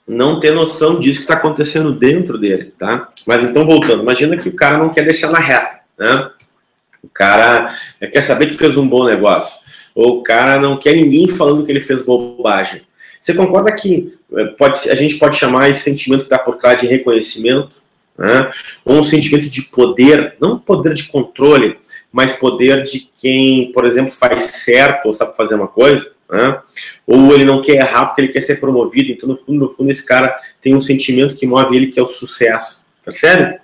não ter noção disso que está acontecendo dentro dele, tá? Mas então, voltando, imagina que o cara não quer deixar na reta, né? O cara quer saber que fez um bom negócio, ou o cara não quer ninguém falando que ele fez bobagem. Você concorda que a gente pode chamar esse sentimento que está por trás de reconhecimento, né? Ou um sentimento de poder, não poder de controle, mas poder de quem, por exemplo, faz certo ou sabe fazer uma coisa, né? Ou ele não quer errar porque ele quer ser promovido, então no fundo esse cara tem um sentimento que move ele, que é o sucesso, percebe?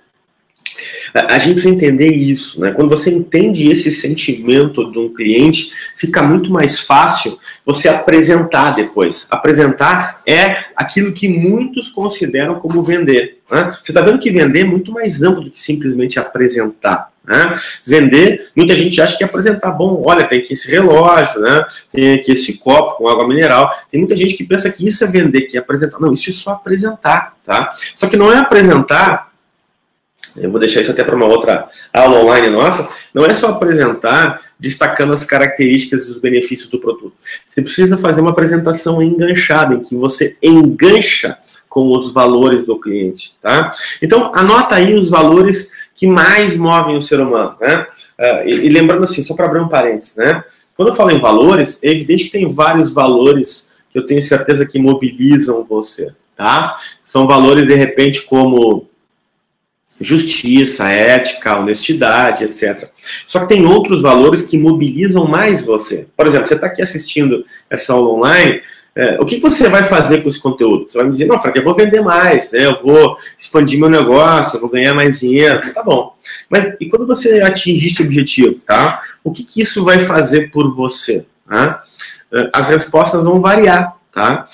A gente precisa entender isso, né? Quando você entende esse sentimento de um cliente, fica muito mais fácil você apresentar depois. Apresentar é aquilo que muitos consideram como vender, né? Você está vendo que vender é muito mais amplo do que simplesmente apresentar, né? Vender, muita gente acha que é apresentar. Bom, olha, tem aqui esse relógio, né? Tem aqui esse copo com água mineral. Tem muita gente que pensa que isso é vender, que é apresentar. Não, isso é só apresentar, tá? Só que não é apresentar. Eu vou deixar isso até para uma outra aula online nossa. Não é só apresentar destacando as características e os benefícios do produto. Você precisa fazer uma apresentação enganchada, em que você engancha com os valores do cliente, tá? Então, anota aí os valores que mais movem o ser humano, né? E lembrando assim, só para abrir um parênteses, né? Quando eu falo em valores, é evidente que tem vários valores que eu tenho certeza que mobilizam você, tá? São valores, de repente, como justiça, ética, honestidade, etc. Só que tem outros valores que mobilizam mais você. Por exemplo, você está aqui assistindo essa aula online, o que você vai fazer com esse conteúdo? Você vai me dizer, não, Frank, eu vou vender mais, né? Eu vou expandir meu negócio, eu vou ganhar mais dinheiro, tá bom. Mas e quando você atingir esse objetivo, tá? O que isso vai fazer por você? Tá? As respostas vão variar, tá?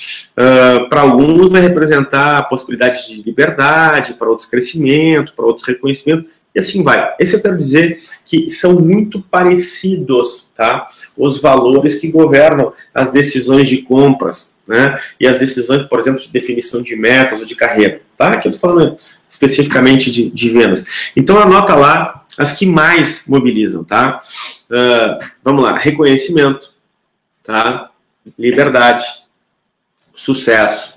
Para alguns vai representar a possibilidade de liberdade, para outros crescimento, para outros reconhecimento, e assim vai. Esse eu quero dizer que são muito parecidos, tá? Os valores que governam as decisões de compras, né? E as decisões, por exemplo, de definição de metas ou de carreira, tá? Aqui eu estou falando especificamente de vendas. Então anota lá as que mais mobilizam, tá? Vamos lá, reconhecimento, tá? Liberdade, sucesso,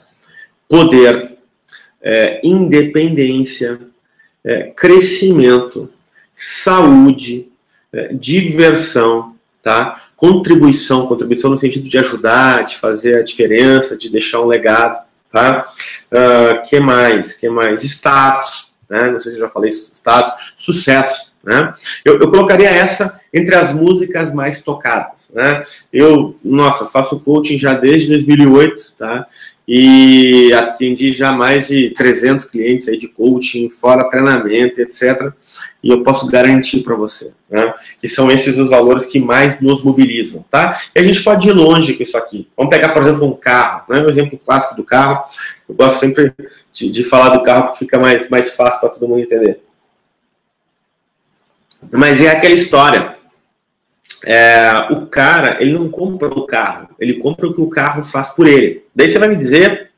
poder, independência, crescimento, saúde, diversão, tá? Contribuição no sentido de ajudar, de fazer a diferença, de deixar um legado, tá? Que mais? Status, né? Não sei se eu já falei status, sucesso, né? Eu colocaria essa entre as músicas mais tocadas, né? Eu, nossa, faço coaching já desde 2008, tá? E atendi já mais de 300 clientes aí de coaching, fora treinamento, etc. E eu posso garantir para você, né? Que são esses os valores que mais nos mobilizam, tá? E a gente pode ir longe com isso aqui. Vamos pegar, por exemplo, um carro, né? Um exemplo clássico do carro. Eu gosto sempre de falar do carro porque fica mais fácil para todo mundo entender. Mas é aquela história. O cara, ele não compra o carro, ele compra o que o carro faz por ele. Daí você vai me dizer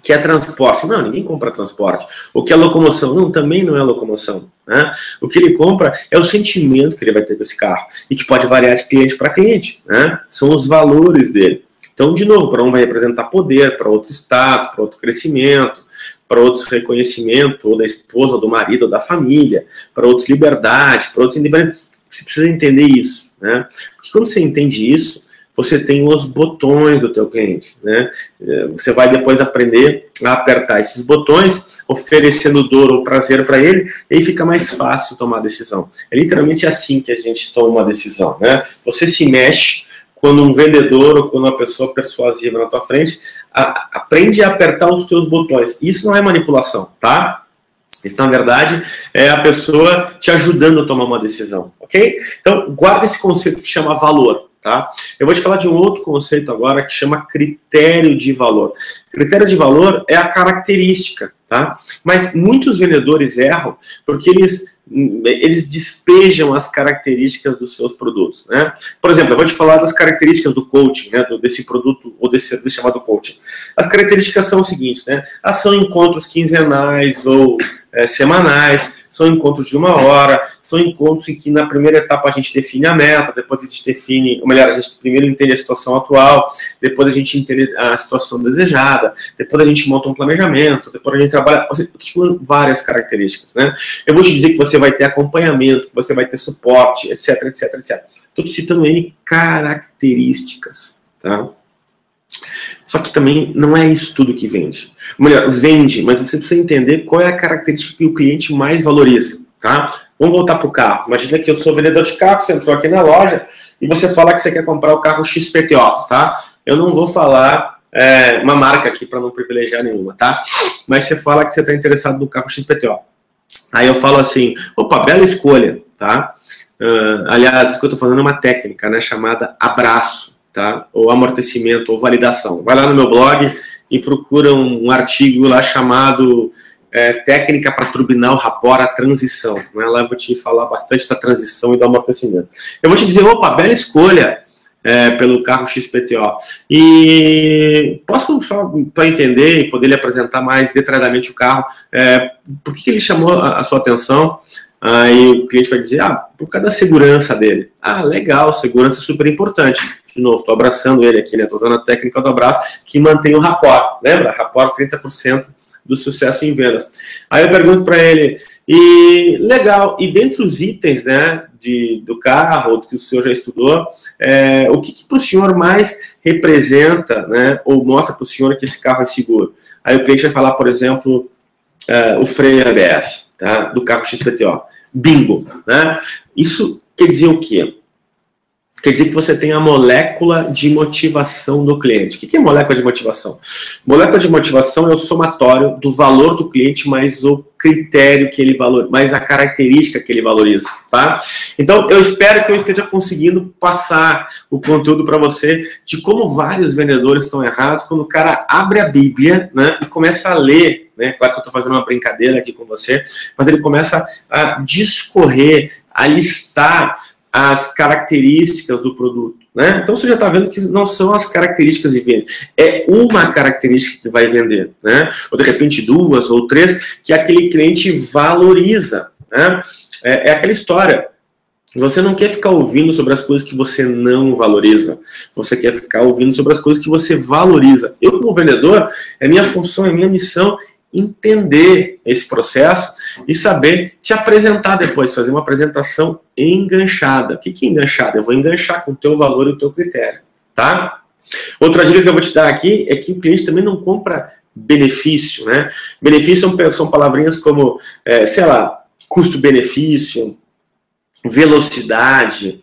que é transporte. Não, ninguém compra transporte. O que é locomoção? Não, também não é locomoção, né? O que ele compra é o sentimento que ele vai ter com esse carro e que pode variar de cliente para cliente, né? São os valores dele. Então, de novo, para um vai representar poder, para outro status, para outro crescimento, para outros reconhecimento, ou da esposa, ou do marido, ou da família, para outros liberdade, para outros independência. Você precisa entender isso, né? Porque quando você entende isso, você tem os botões do teu cliente, né? Você vai depois aprender a apertar esses botões, oferecendo dor ou prazer para ele, e aí fica mais fácil tomar a decisão. É literalmente assim que a gente toma uma decisão, né? Você se mexe quando um vendedor ou quando uma pessoa persuasiva na tua frente aprende a apertar os teus botões. Isso não é manipulação, tá? Isso, na verdade, é a pessoa te ajudando a tomar uma decisão, ok? Então, guarda esse conceito que chama valor, tá? Eu vou te falar de um outro conceito agora que chama critério de valor. Critério de valor é a característica, tá? Mas muitos vendedores erram porque eles despejam as características dos seus produtos, né? Por exemplo, eu vou te falar das características do coaching, né? Desse produto ou desse serviço chamado coaching. As características são o seguinte, né? São encontros quinzenais ou semanais, são encontros de 1 hora, são encontros em que na primeira etapa a gente define a meta, depois a gente define, ou melhor, a gente primeiro entende a situação atual, depois a gente entende a situação desejada, depois a gente monta um planejamento, depois a gente trabalha, eu estou te falando várias características, né? Eu vou te dizer que você vai ter acompanhamento, que você vai ter suporte, etc, etc, etc. Estou te citando N características, tá? Só que também não é isso tudo que vende. Ou melhor, vende, mas você precisa entender qual é a característica que o cliente mais valoriza, tá? Vamos voltar para o carro. Imagina que eu sou vendedor de carro, você entrou aqui na loja e você fala que você quer comprar o carro XPTO, tá? Eu não vou falar uma marca aqui para não privilegiar nenhuma, tá? Mas você fala que você está interessado no carro XPTO. Aí eu falo assim, opa, bela escolha, tá? Aliás, isso que eu tô falando é uma técnica, né, chamada abraço, tá? Ou amortecimento, ou validação. Vai lá no meu blog e procura um artigo lá chamado técnica para turbinar o rapport, a transição. Né? Lá eu vou te falar bastante da transição e do amortecimento. Eu vou te dizer, opa, bela escolha pelo carro XPTO. E posso, só para entender e poder lhe apresentar mais detalhadamente o carro, por que ele chamou a sua atenção? Aí o cliente vai dizer, por causa da segurança dele. Legal, segurança é super importante. De novo, estou abraçando ele aqui, né? Estou usando a técnica do abraço que mantém o rapport. Lembra? Rapport 30% do sucesso em vendas. Aí eu pergunto para ele, legal, e dentre os itens, né, do carro, que o senhor já estudou, o que para o senhor mais representa, né, ou mostra para o senhor que esse carro é seguro? Aí o cliente vai falar, por exemplo, o freio ABS, tá, do carro XPTO. Bingo, né? Isso quer dizer o quê? Quer dizer que você tem a molécula de motivação do cliente. O que é molécula de motivação? Molécula de motivação é o somatório do valor do cliente mais o critério que ele valoriza, mais a característica que ele valoriza, tá? Então, eu espero que eu esteja conseguindo passar o conteúdo para você de como vários vendedores estão errados quando o cara abre a Bíblia, né, e começa a ler, né? Claro que eu estou fazendo uma brincadeira aqui com você, mas ele começa a discorrer, a listar as características do produto, né? Então você já está vendo que não são as características de venda, é uma característica que vai vender, né? Ou de repente 2 ou 3 que aquele cliente valoriza, né? É aquela história. Você não quer ficar ouvindo sobre as coisas que você não valoriza. Você quer ficar ouvindo sobre as coisas que você valoriza. Eu, como vendedor, é minha função, é minha missão entender esse processo e saber te apresentar depois, fazer uma apresentação enganchada. O que é enganchada? Eu vou enganchar com o teu valor e o teu critério, tá? Outra dica que eu vou te dar aqui é que o cliente também não compra benefício, né? Benefício são palavrinhas como, sei lá, custo-benefício, velocidade,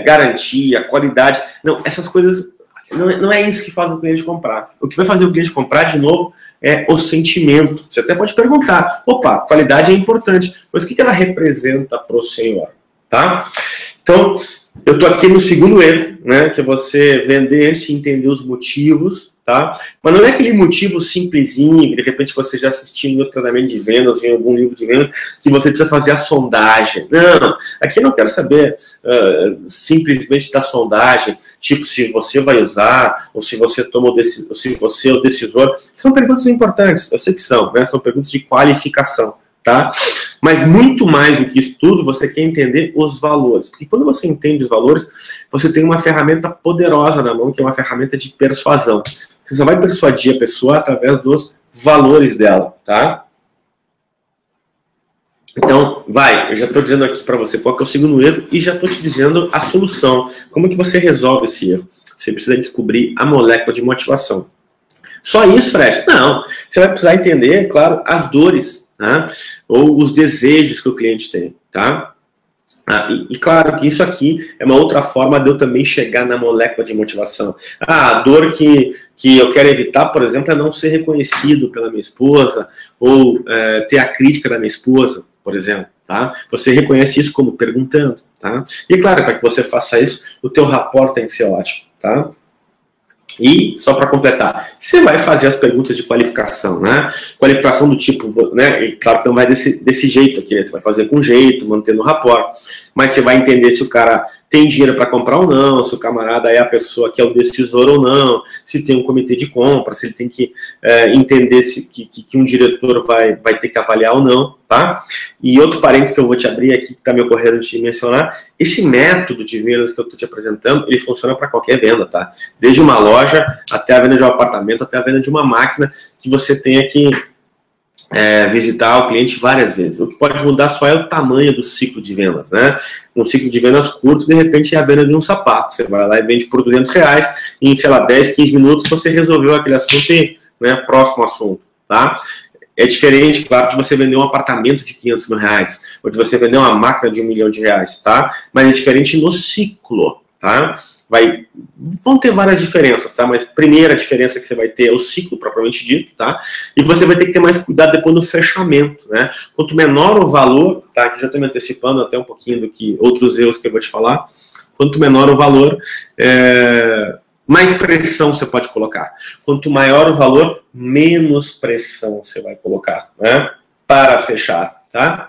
garantia, qualidade. Não, essas coisas, não é isso que faz o cliente comprar. O que vai fazer o cliente comprar, de novo, é o sentimento. Você até pode perguntar, opa, qualidade é importante, mas o que ela representa para o senhor, tá? Então, eu estou aqui no segundo erro, né, que é você vender antes de entender os motivos, tá? Mas não é aquele motivo simplesinho, que de repente você já assistiu em outro treinamento de vendas, em algum livro de vendas, que você precisa fazer a sondagem. Não, aqui eu não quero saber simplesmente da sondagem, tipo se você vai usar, ou se você toma ou se você é o decisor. São perguntas importantes, eu sei que são, né? São perguntas de qualificação, tá? Mas muito mais do que isso tudo, você quer entender os valores. Porque quando você entende os valores, você tem uma ferramenta poderosa na mão, que é uma ferramenta de persuasão. Você só vai persuadir a pessoa através dos valores dela, tá? Então, eu já estou dizendo aqui para você qual que é o segundo erro e já estou te dizendo a solução. Como que você resolve esse erro? Você precisa descobrir a molécula de motivação. Só isso, Fred? Não. Você vai precisar entender, claro, as dores, né? Ou os desejos que o cliente tem, tá? E claro que isso aqui é uma outra forma de eu também chegar na molécula de motivação. A dor que eu quero evitar, por exemplo, é não ser reconhecido pela minha esposa ou ter a crítica da minha esposa, por exemplo, tá? Você reconhece isso como perguntando, tá? E claro, para que você faça isso, o teu rapport tem que ser ótimo, tá? E, só para completar, você vai fazer as perguntas de qualificação, né? Qualificação do tipo, né? E claro que não vai desse jeito aqui, né? Você vai fazer com jeito, mantendo o rapport. Mas você vai entender se o cara tem dinheiro para comprar ou não, se o camarada é a pessoa que é o decisor ou não, se tem um comitê de compra, se ele tem que entender que um diretor vai ter que avaliar ou não, tá? E outro parênteses que eu vou te abrir aqui, que está me ocorrendo de mencionar, esse método de vendas que eu estou te apresentando, ele funciona para qualquer venda, tá? Desde uma loja, até a venda de um apartamento, até a venda de uma máquina que você tenha que visitar o cliente várias vezes. O que pode mudar só é o tamanho do ciclo de vendas, né? Um ciclo de vendas curto, de repente, é a venda de um sapato. Você vai lá e vende por R$200 e em, sei lá, 10, 15 minutos você resolveu aquele assunto e, né, próximo assunto, tá? É diferente, claro, de você vender um apartamento de R$500 mil, ou de você vender uma máquina de R$1 milhão, tá? Mas é diferente no ciclo, tá? vão ter várias diferenças, tá? Mas a primeira diferença que você vai ter é o ciclo propriamente dito, tá? E você vai ter que ter mais cuidado depois no fechamento, né? Quanto menor o valor, tá? Que já estou me antecipando até um pouquinho do que outros erros que eu vou te falar. Quanto menor o valor, mais pressão você pode colocar. Quanto maior o valor, menos pressão você vai colocar, né? Para fechar, tá?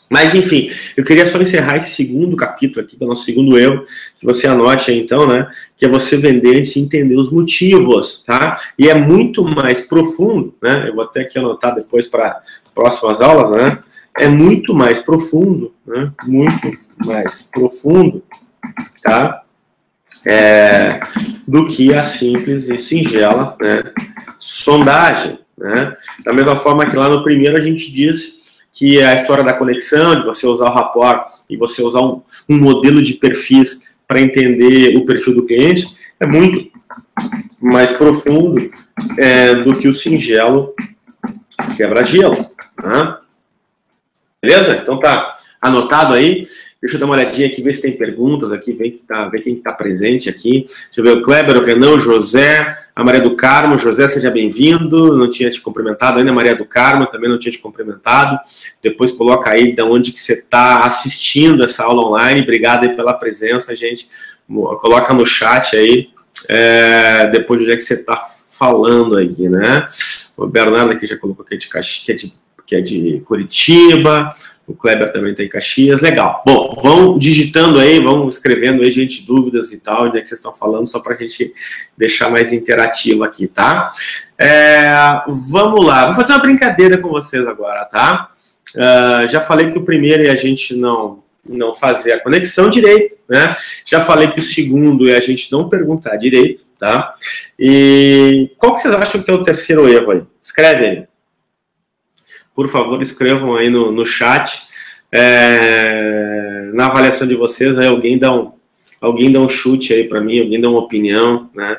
Mas, enfim, eu queria só encerrar esse segundo capítulo aqui, que é o nosso segundo erro, que você anote aí, então, né? Que é você vender antes de entender os motivos, tá? E é muito mais profundo, né? Eu vou até aqui anotar depois para próximas aulas, né? É muito mais profundo, né? Muito mais profundo, tá? Do que a simples e singela, né? Sondagem, né? Da mesma forma que lá no primeiro a gente diz que a história da conexão, de você usar o rapport e você usar um modelo de perfis para entender o perfil do cliente, é muito mais profundo do que o singelo quebra-gelo. Né? Beleza? Então tá anotado aí. Deixa eu dar uma olhadinha aqui, ver se tem perguntas aqui, ver quem está presente aqui. Deixa eu ver o Kleber, o Renan, o José, a Maria do Carmo. José, seja bem-vindo. Não tinha te cumprimentado ainda. Maria do Carmo, também não tinha te cumprimentado. Depois coloca aí de onde que você está assistindo essa aula online. Obrigado aí pela presença, gente. Coloca no chat aí, depois de onde é que você está falando aí, né? O Bernardo aqui já colocou que é de Curitiba. O Kleber também tem Caxias, legal. Bom, vão digitando aí, vão escrevendo aí, gente, dúvidas e tal, onde é que vocês estão falando, só para a gente deixar mais interativo aqui, tá? Vamos lá, vou fazer uma brincadeira com vocês agora, tá? Já falei que o primeiro é a gente não fazer a conexão direito, né? Já falei que o segundo é a gente não perguntar direito, tá? E qual que vocês acham que é o terceiro erro aí? Escreve aí. Por favor, escrevam aí no chat. Na avaliação de vocês, aí alguém dá um chute aí para mim, alguém dá uma opinião, né?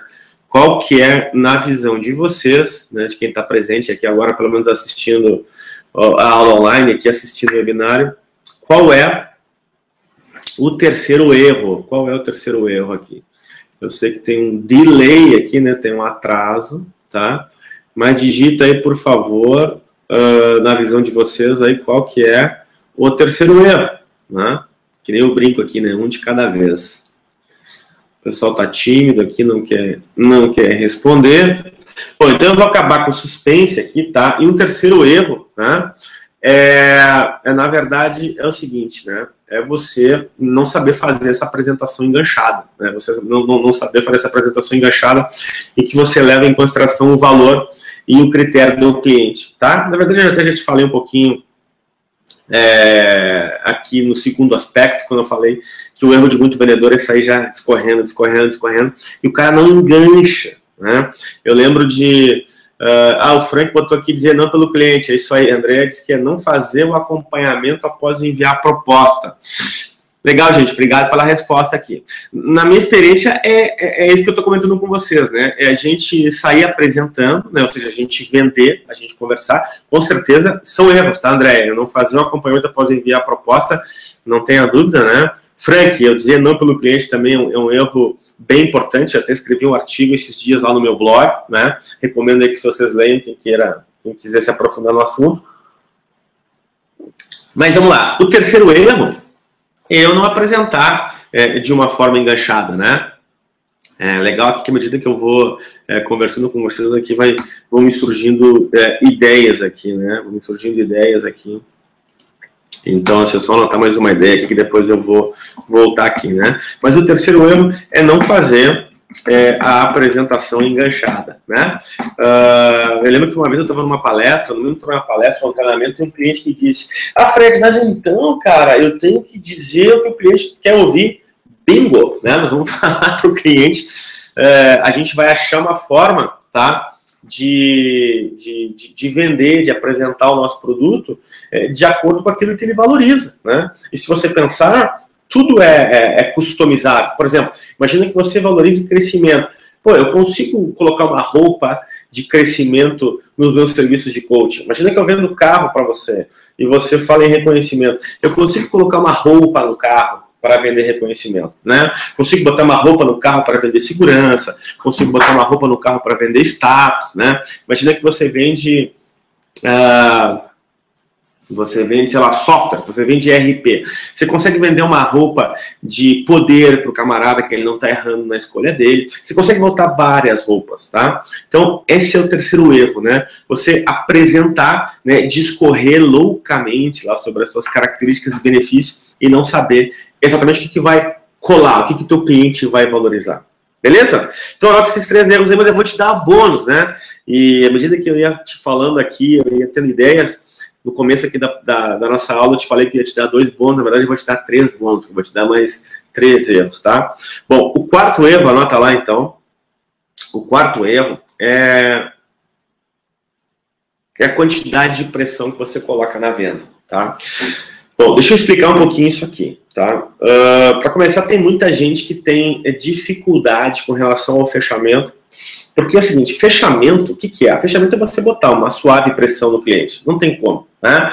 Qual que é, na visão de vocês, né, de quem está presente aqui agora, pelo menos assistindo a aula online, aqui assistindo o webinário, qual é o terceiro erro? Qual é o terceiro erro aqui? Eu sei que tem um delay aqui, né? Tem um atraso, tá? Mas digita aí, por favor, na visão de vocês aí, qual que é o terceiro erro, né? Que nem eu brinco aqui, né? Um de cada vez. O pessoal tá tímido aqui, não quer responder. Bom, então eu vou acabar com o suspense aqui, tá? E um terceiro erro, né? Na verdade, é o seguinte, né? É você não saber fazer essa apresentação enganchada, né? Você não saber fazer essa apresentação enganchada e que você leva em consideração o valor e o critério do cliente, tá? Na verdade, eu até já te falei um pouquinho aqui no segundo aspecto, quando eu falei que o erro de muito vendedor é sair já discorrendo, e o cara não engancha, né? Eu lembro de... o Frank botou aqui dizer não pelo cliente, é isso aí. André disse que é não fazer o acompanhamento após enviar a proposta. Legal, gente, obrigado pela resposta aqui. Na minha experiência, é isso que eu estou comentando com vocês, né? É a gente sair apresentando, né? Ou seja, a gente vender, a gente conversar. Com certeza, são erros, tá, André? Eu não fazer o acompanhamento após enviar a proposta, não tenha dúvida, né? Frank, eu dizer não pelo cliente também é um erro bem importante. Eu até escrevi um artigo esses dias lá no meu blog, né? Recomendo aí que se vocês leiam, quem quiser se aprofundar no assunto. Mas vamos lá. O terceiro erro é eu não apresentar de uma forma enganchada, né? Legal aqui que à medida que eu vou conversando com vocês aqui, vão me surgindo ideias aqui, né? Vão me surgindo ideias aqui. Então, se eu só anotar mais uma ideia aqui, que depois eu vou voltar aqui, né? Mas o terceiro erro é não fazer a apresentação enganchada, né? Eu lembro que uma vez eu estava numa palestra, um treinamento, e um cliente que disse: Fred, mas então, cara, eu tenho que dizer o que o cliente quer ouvir. Bingo, né? Nós vamos falar para o cliente, a gente vai achar uma forma, tá? De vender, de apresentar o nosso produto de acordo com aquilo que ele valoriza, né? E se você pensar, tudo é customizável. Por exemplo, imagina que você valoriza crescimento. Pô, eu consigo colocar uma roupa de crescimento nos meus serviços de coaching. Imagina que eu vendo carro para você e você fala em reconhecimento. Eu consigo colocar uma roupa no carro para vender reconhecimento, né? Consigo botar uma roupa no carro para vender segurança, consigo botar uma roupa no carro para vender status, né? Imagina que você vende, sei lá, software, você vende ERP. Você consegue vender uma roupa de poder para o camarada que ele não está errando na escolha dele. Você consegue botar várias roupas, tá? Então, esse é o terceiro erro, né? Você apresentar, né, discorrer loucamente lá sobre as suas características e benefícios e não saber exatamente o que vai colar, o que o teu cliente vai valorizar. Beleza? Então, anota esses 3 erros aí, mas eu vou te dar bônus, né? E à medida que eu ia te falando aqui, eu ia tendo ideias. No começo aqui da nossa aula, eu te falei que ia te dar 2 bônus, na verdade eu vou te dar 3 bônus, eu vou te dar mais 3 erros, tá? Bom, o quarto erro, anota lá então, o quarto erro é a quantidade de pressão que você coloca na venda, tá? Bom, deixa eu explicar um pouquinho isso aqui, tá? Para começar, tem muita gente que tem dificuldade com relação ao fechamento, porque é o seguinte, fechamento, o que é? Fechamento é você botar uma suave pressão no cliente, não tem como, né?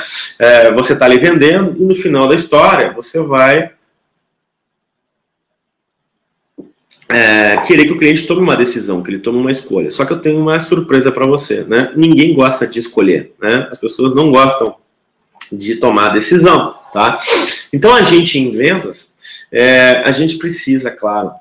Você está ali vendendo e no final da história você vai querer que o cliente tome uma decisão, que ele tome uma escolha. Só que eu tenho uma surpresa para você, né? Ninguém gosta de escolher, né? As pessoas não gostam de tomar decisão, tá? Então a gente em vendas, a gente precisa, claro,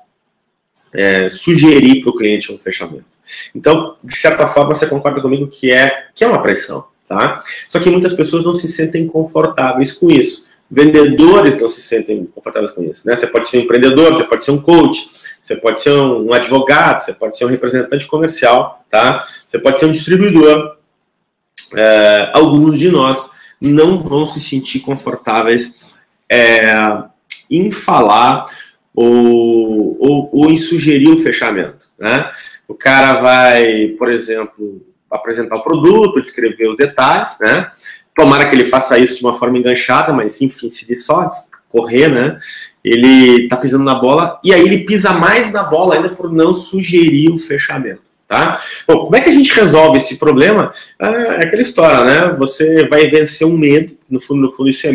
sugerir para o cliente um fechamento. Então, de certa forma, você concorda comigo que é uma pressão, tá? Só que muitas pessoas não se sentem confortáveis com isso. Vendedores não se sentem confortáveis com isso, né? Você pode ser um empreendedor, você pode ser um coach, você pode ser um advogado, você pode ser um representante comercial, tá? Você pode ser um distribuidor. Alguns de nós não vão se sentir confortáveis em falar ou em sugerir o fechamento, né? O cara vai, por exemplo, apresentar o produto, descrever os detalhes, né? Tomara que ele faça isso de uma forma enganchada, mas enfim, se ele só correr, né? Ele tá pisando na bola e aí ele pisa mais na bola ainda por não sugerir o fechamento, tá? Bom, como é que a gente resolve esse problema? É aquela história, né? Você vai vencer um medo, no fundo isso é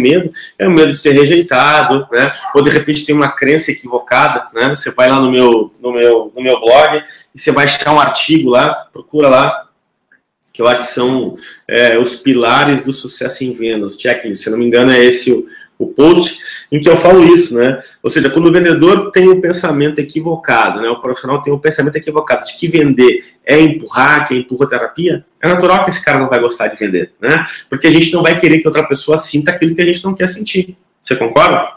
o medo de ser rejeitado, né? Ou de repente tem uma crença equivocada, né? Você vai lá no meu blog e você vai achar um artigo lá, procura lá, que eu acho que são os pilares do sucesso em vendas, checklist, se não me engano é esse o post, em que eu falo isso, né? Ou seja, quando o vendedor tem um pensamento equivocado, né? O profissional tem um pensamento equivocado de que vender é empurrar, que é empurroterapia, é natural que esse cara não vai gostar de vender, né? Porque a gente não vai querer que outra pessoa sinta aquilo que a gente não quer sentir. Você concorda?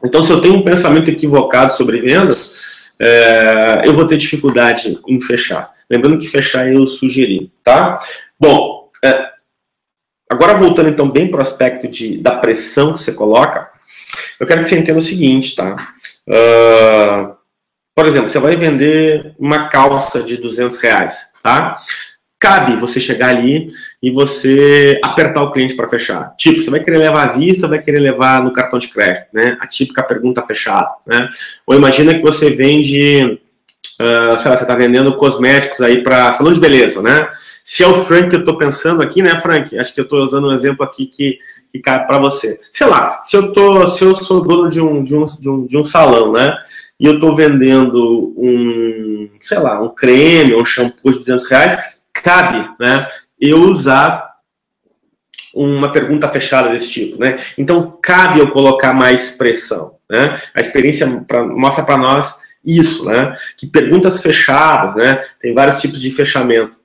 Então, se eu tenho um pensamento equivocado sobre vendas, eu vou ter dificuldade em fechar. Lembrando que fechar eu sugeri, tá? Bom, agora voltando então bem para o aspecto da pressão que você coloca, eu quero que você entenda o seguinte, tá? Por exemplo, você vai vender uma calça de R$200, tá? Cabe você chegar ali e você apertar o cliente para fechar. Tipo, você vai querer levar à vista ou vai querer levar no cartão de crédito, né? A típica pergunta fechada, né? Ou imagina que você vende, sei lá, você está vendendo cosméticos aí para salão de beleza, né? Se é o Frank que eu estou pensando aqui, né, Frank? Acho que eu estou usando um exemplo aqui que cabe para você. Sei lá, se eu sou dono de um salão, né? E eu estou vendendo sei lá, um creme ou um shampoo de R$200, cabe, né, eu usar uma pergunta fechada desse tipo, né? Então, cabe eu colocar mais pressão, né? A experiência mostra para nós isso, né? Que perguntas fechadas, né? Tem vários tipos de fechamento.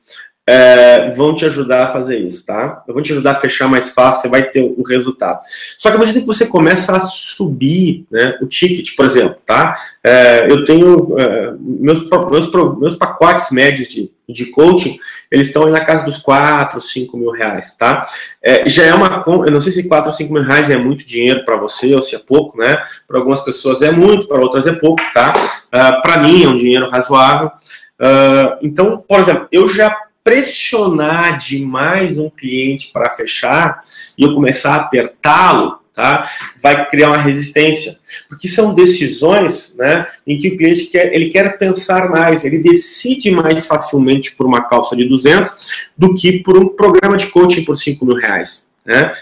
Vão te ajudar a fazer isso, tá? Vão te ajudar a fechar mais fácil, você vai ter um resultado. Só que à medida que você começa a subir, né, o ticket, por exemplo, tá? Eu tenho meus pacotes médios de coaching, eles estão aí na casa dos 4, 5 mil reais, tá? Já é eu não sei se 4 ou 5 mil reais é muito dinheiro para você ou se é pouco, né? Para algumas pessoas é muito, para outras é pouco, tá? Para mim é um dinheiro razoável. Então, por exemplo, eu já pressionar demais um cliente para fechar e eu começar a apertá-lo, tá? Vai criar uma resistência, porque são decisões, né, em que o cliente quer pensar mais, ele decide mais facilmente por uma calça de 200 do que por um programa de coaching por 5 mil reais, né?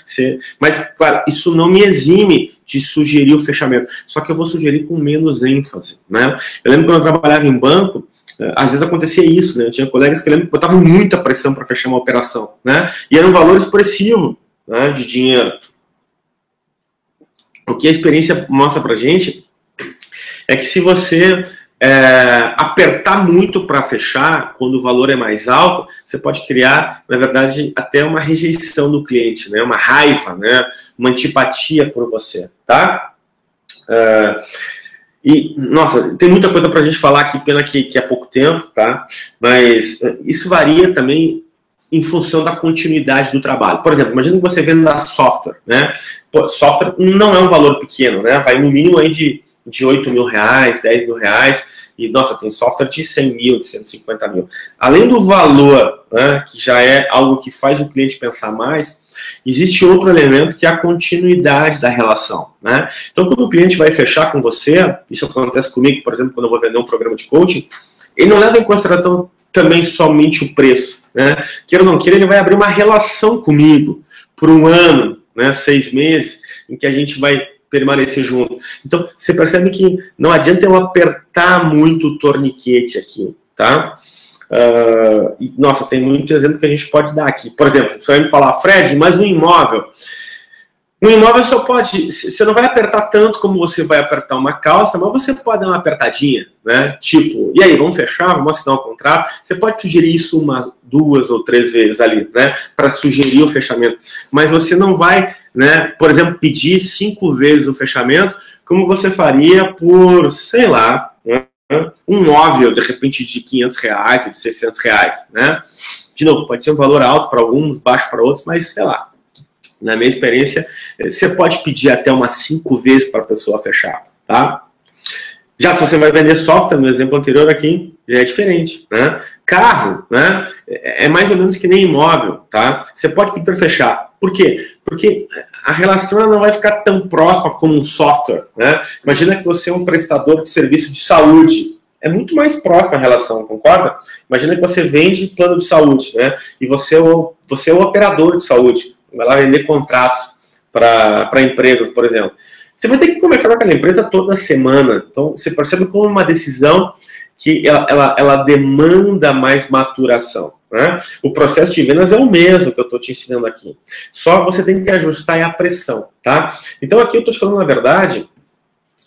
Mas, claro, isso não me exime de sugerir o fechamento, só que eu vou sugerir com menos ênfase, né? Eu lembro quando eu trabalhava em banco, às vezes acontecia isso, né? Eu tinha colegas que eu lembro que botavam muita pressão para fechar uma operação, né? E era um valor expressivo, né, de dinheiro. O que a experiência mostra pra gente é que se você apertar muito para fechar, quando o valor é mais alto, você pode criar, na verdade, até uma rejeição do cliente, né? Uma raiva, né? Uma antipatia por você, tá? E, nossa, tem muita coisa para a gente falar aqui, pena que é pouco tempo, tá? Mas isso varia também em função da continuidade do trabalho. Por exemplo, imagina que você venda software, né? Pô, software não é um valor pequeno, né? Vai no mínimo aí de 8 mil reais, 10 mil reais, e, nossa, tem software de 100 mil, de 150 mil. Além do valor, né, que já é algo que faz o cliente pensar mais, existe outro elemento que é a continuidade da relação, né? Então, quando o cliente vai fechar com você, isso acontece comigo, por exemplo, quando eu vou vender um programa de coaching, ele não leva em consideração também somente o preço, né? Queira ou não queira, ele vai abrir uma relação comigo por um ano, né, 6 meses, em que a gente vai permanecer junto. Então, você percebe que não adianta eu apertar muito o torniquete aqui, tá? Nossa, tem muito exemplo que a gente pode dar aqui. Por exemplo, você vai me falar, Fred, mas no imóvel... No imóvel só pode... Você não vai apertar tanto como você vai apertar uma calça, mas você pode dar uma apertadinha, né? Tipo, e aí, vamos fechar? Vamos assinar um contrato? Você pode sugerir isso 1, 2 ou 3 vezes ali, né? Para sugerir o fechamento. Mas você não vai, né, por exemplo, pedir 5 vezes o fechamento, como você faria por, sei lá, né, um móvel, de repente, de 500 reais, de 600 reais, né? De novo, pode ser um valor alto para alguns, baixo para outros, mas, sei lá. Na minha experiência, você pode pedir até umas 5 vezes para a pessoa fechar, tá? Já se você vai vender software, no exemplo anterior aqui, já é diferente, né? Carro, né? É mais ou menos que nem imóvel, tá? Você pode pedir para fechar. Por quê? Porque a relação não vai ficar tão próxima como um software, né? Imagina que você é um prestador de serviço de saúde. É muito mais próxima a relação, concorda? Imagina que você vende plano de saúde, né? E você é o operador de saúde. Vai lá vender contratos para empresas, por exemplo. Você vai ter que conversar com aquela empresa toda semana. Então, você percebe como uma decisão que ela demanda mais maturação, né? O processo de vendas é o mesmo que eu estou te ensinando aqui. Só você tem que ajustar a pressão, tá? Então, aqui eu estou te falando, na verdade,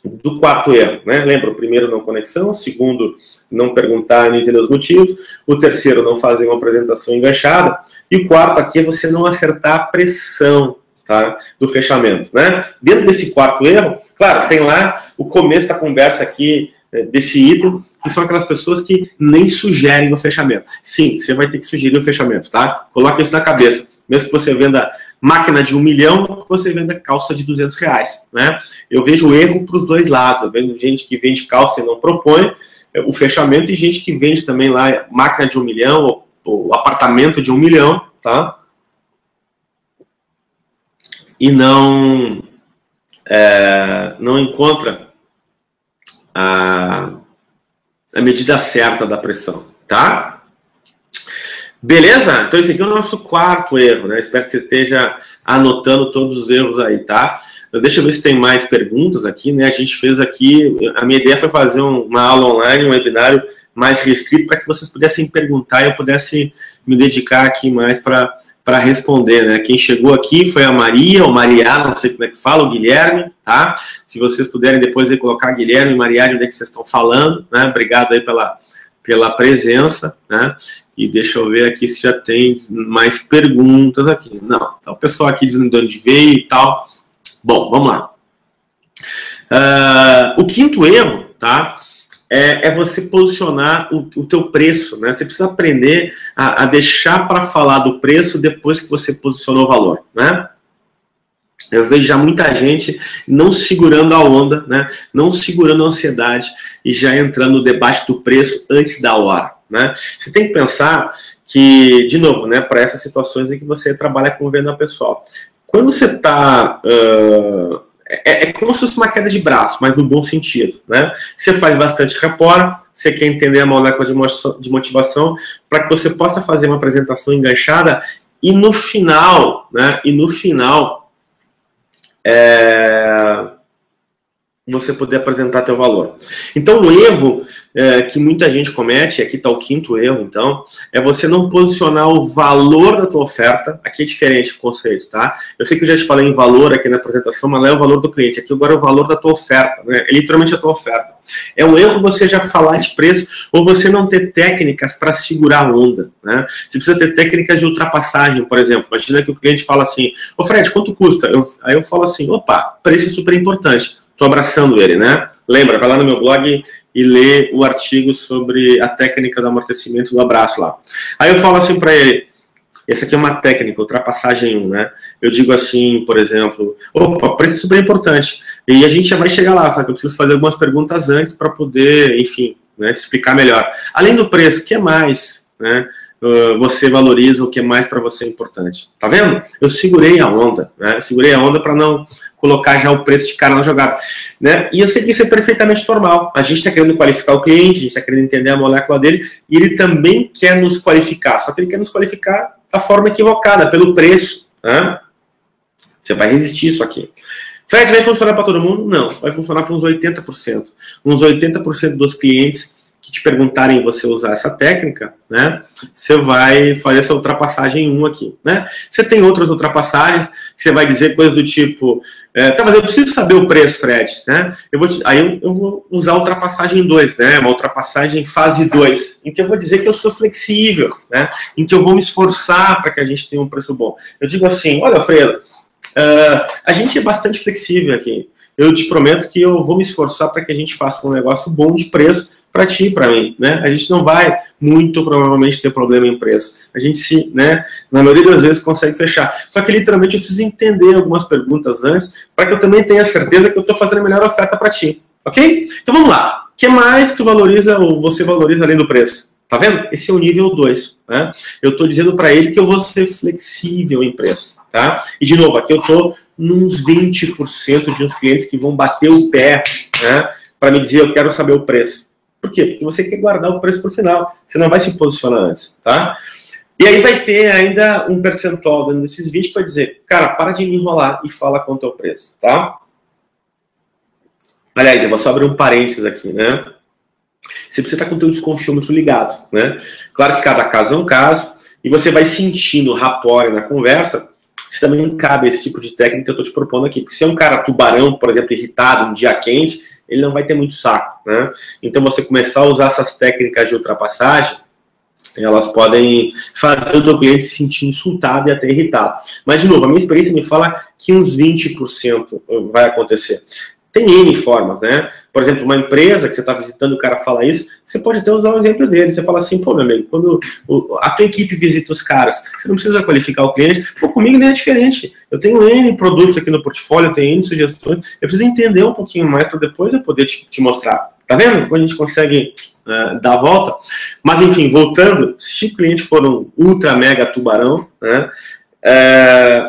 do quarto erro, né? Lembra, o primeiro, não conexão. O segundo, não perguntar e não entender os motivos. O terceiro, não fazer uma apresentação enganchada. E o quarto aqui é você não acertar a pressão, tá, do fechamento, né? Dentro desse quarto erro, claro, tem lá o começo da conversa aqui, desse item, que são aquelas pessoas que nem sugerem o fechamento. Sim, você vai ter que sugerir o fechamento, tá? Coloca isso na cabeça. Mesmo que você venda máquina de 1 milhão, que você venda calça de 200 reais, né? Eu vejo erro para os dois lados. Eu vejo gente que vende calça e não propõe o fechamento e gente que vende também lá máquina de 1 milhão ou apartamento de 1 milhão, tá? E não encontra a medida certa da pressão, tá? Beleza? Então esse aqui é o nosso quarto erro, né? Espero que você esteja anotando todos os erros aí, tá? Deixa eu ver se tem mais perguntas aqui, né? A gente fez aqui, a minha ideia foi fazer uma aula online, um webinário mais restrito para que vocês pudessem perguntar e eu pudesse me dedicar aqui mais para responder, né? Quem chegou aqui foi a Maria, ou Maria, não sei como é que fala, o Guilherme, tá? Se vocês puderem depois aí colocar Guilherme e Maria, de onde é que vocês estão falando, né? Obrigado aí pela presença, né? E deixa eu ver aqui se já tem mais perguntas aqui. Não, então o pessoal aqui dizendo de onde veio e tal. Bom, vamos lá. O quinto erro, tá? É você posicionar o teu preço, né? Você precisa aprender a deixar para falar do preço depois que você posicionou o valor, né? Eu vejo já muita gente não segurando a onda, né? Não segurando a ansiedade e já entrando no debate do preço antes da hora, né? Você tem que pensar que, de novo, né? Para essas situações em que você trabalha com venda pessoal. Quando você está... É como se fosse uma queda de braço, mas no bom sentido, né? Você faz bastante rapport, você quer entender a molécula de motivação para que você possa fazer uma apresentação enganchada e no final, né? Você poder apresentar teu valor. Então, o erro que muita gente comete, aqui está o quinto erro, então, é você não posicionar o valor da tua oferta. Aqui é diferente o conceito, tá? Eu sei que eu já te falei em valor aqui na apresentação, mas lá é o valor do cliente. Aqui agora é o valor da tua oferta, né? É literalmente a tua oferta. É um erro você já falar de preço ou você não ter técnicas para segurar a onda, né? Você precisa ter técnicas de ultrapassagem, por exemplo. Imagina que o cliente fala assim, ô Fred, quanto custa? Aí eu falo assim, opa, preço é super importante. Estou abraçando ele, né? Lembra, vai lá no meu blog e lê o artigo sobre a técnica do amortecimento do abraço lá. Aí eu falo assim para ele, essa aqui é uma técnica, ultrapassagem 1, né? Eu digo assim, por exemplo, opa, preço é super importante. E a gente já vai chegar lá, sabe? Eu preciso fazer algumas perguntas antes para poder, enfim, né, te explicar melhor. Além do preço, o que mais, né? Você valoriza, o que mais para você é importante. Tá vendo? Eu segurei a onda, né? Eu segurei a onda para não colocar já o preço de cara na jogada, né? E eu sei que isso é perfeitamente normal. A gente está querendo qualificar o cliente, a gente está querendo entender a molécula dele, e ele também quer nos qualificar, só que ele quer nos qualificar da forma equivocada, pelo preço, né? Você vai resistir isso aqui. Fred, vai funcionar para todo mundo? Não, vai funcionar para uns 80%. Uns 80% dos clientes que te perguntarem você usar essa técnica, né, você vai fazer essa ultrapassagem 1 aqui, né? Você tem outras ultrapassagens que você vai dizer coisas do tipo, tá, mas eu preciso saber o preço, Fred, né? Aí eu vou usar a ultrapassagem 2, né? Uma ultrapassagem fase 2, em que eu vou dizer que eu sou flexível, né? Em que eu vou me esforçar para que a gente tenha um preço bom. Eu digo assim, olha, Fredo, a gente é bastante flexível aqui. Eu te prometo que eu vou me esforçar para que a gente faça um negócio bom de preço para ti e para mim, né? A gente não vai, muito provavelmente, ter problema em preço. A gente, né, na maioria das vezes, consegue fechar. Só que, literalmente, eu preciso entender algumas perguntas antes para que eu também tenha certeza que eu estou fazendo a melhor oferta para ti, ok? Então, vamos lá. O que mais tu valoriza ou você valoriza além do preço? Tá vendo? Esse é o nível 2, né? Eu estou dizendo para ele que eu vou ser flexível em preço, tá? E, de novo, aqui eu estou nos 20% de uns clientes que vão bater o pé, né, para me dizer, eu quero saber o preço. Por quê? Porque você quer guardar o preço para o final. Você não vai se posicionar antes, tá? E aí vai ter ainda um percentual dentro desses vídeos que vai dizer, cara, para de me enrolar e fala quanto é o preço, tá? Aliás, eu vou só abrir um parênteses aqui, né? Você precisa estar com o teu desconfiômetro ligado, né? Claro que cada caso é um caso, e você vai sentindo rapport na conversa, se também cabe esse tipo de técnica que eu estou te propondo aqui. Porque se é um cara tubarão, por exemplo, irritado, um dia quente, ele não vai ter muito saco, né? Então, você começar a usar essas técnicas de ultrapassagem, elas podem fazer o teu cliente se sentir insultado e até irritado. Mas, de novo, a minha experiência me fala que uns 20% vai acontecer. Tem N formas, né? Por exemplo, uma empresa que você está visitando, o cara fala isso, você pode até usar o exemplo dele. Você fala assim, pô, meu amigo, quando a tua equipe visita os caras, você não precisa qualificar o cliente. Pô, comigo nem é diferente. Eu tenho N produtos aqui no portfólio, eu tenho N sugestões. Eu preciso entender um pouquinho mais para depois eu poder te mostrar. Tá vendo? Como a gente consegue dar a volta. Mas, enfim, voltando, se o cliente for um ultra mega tubarão, né?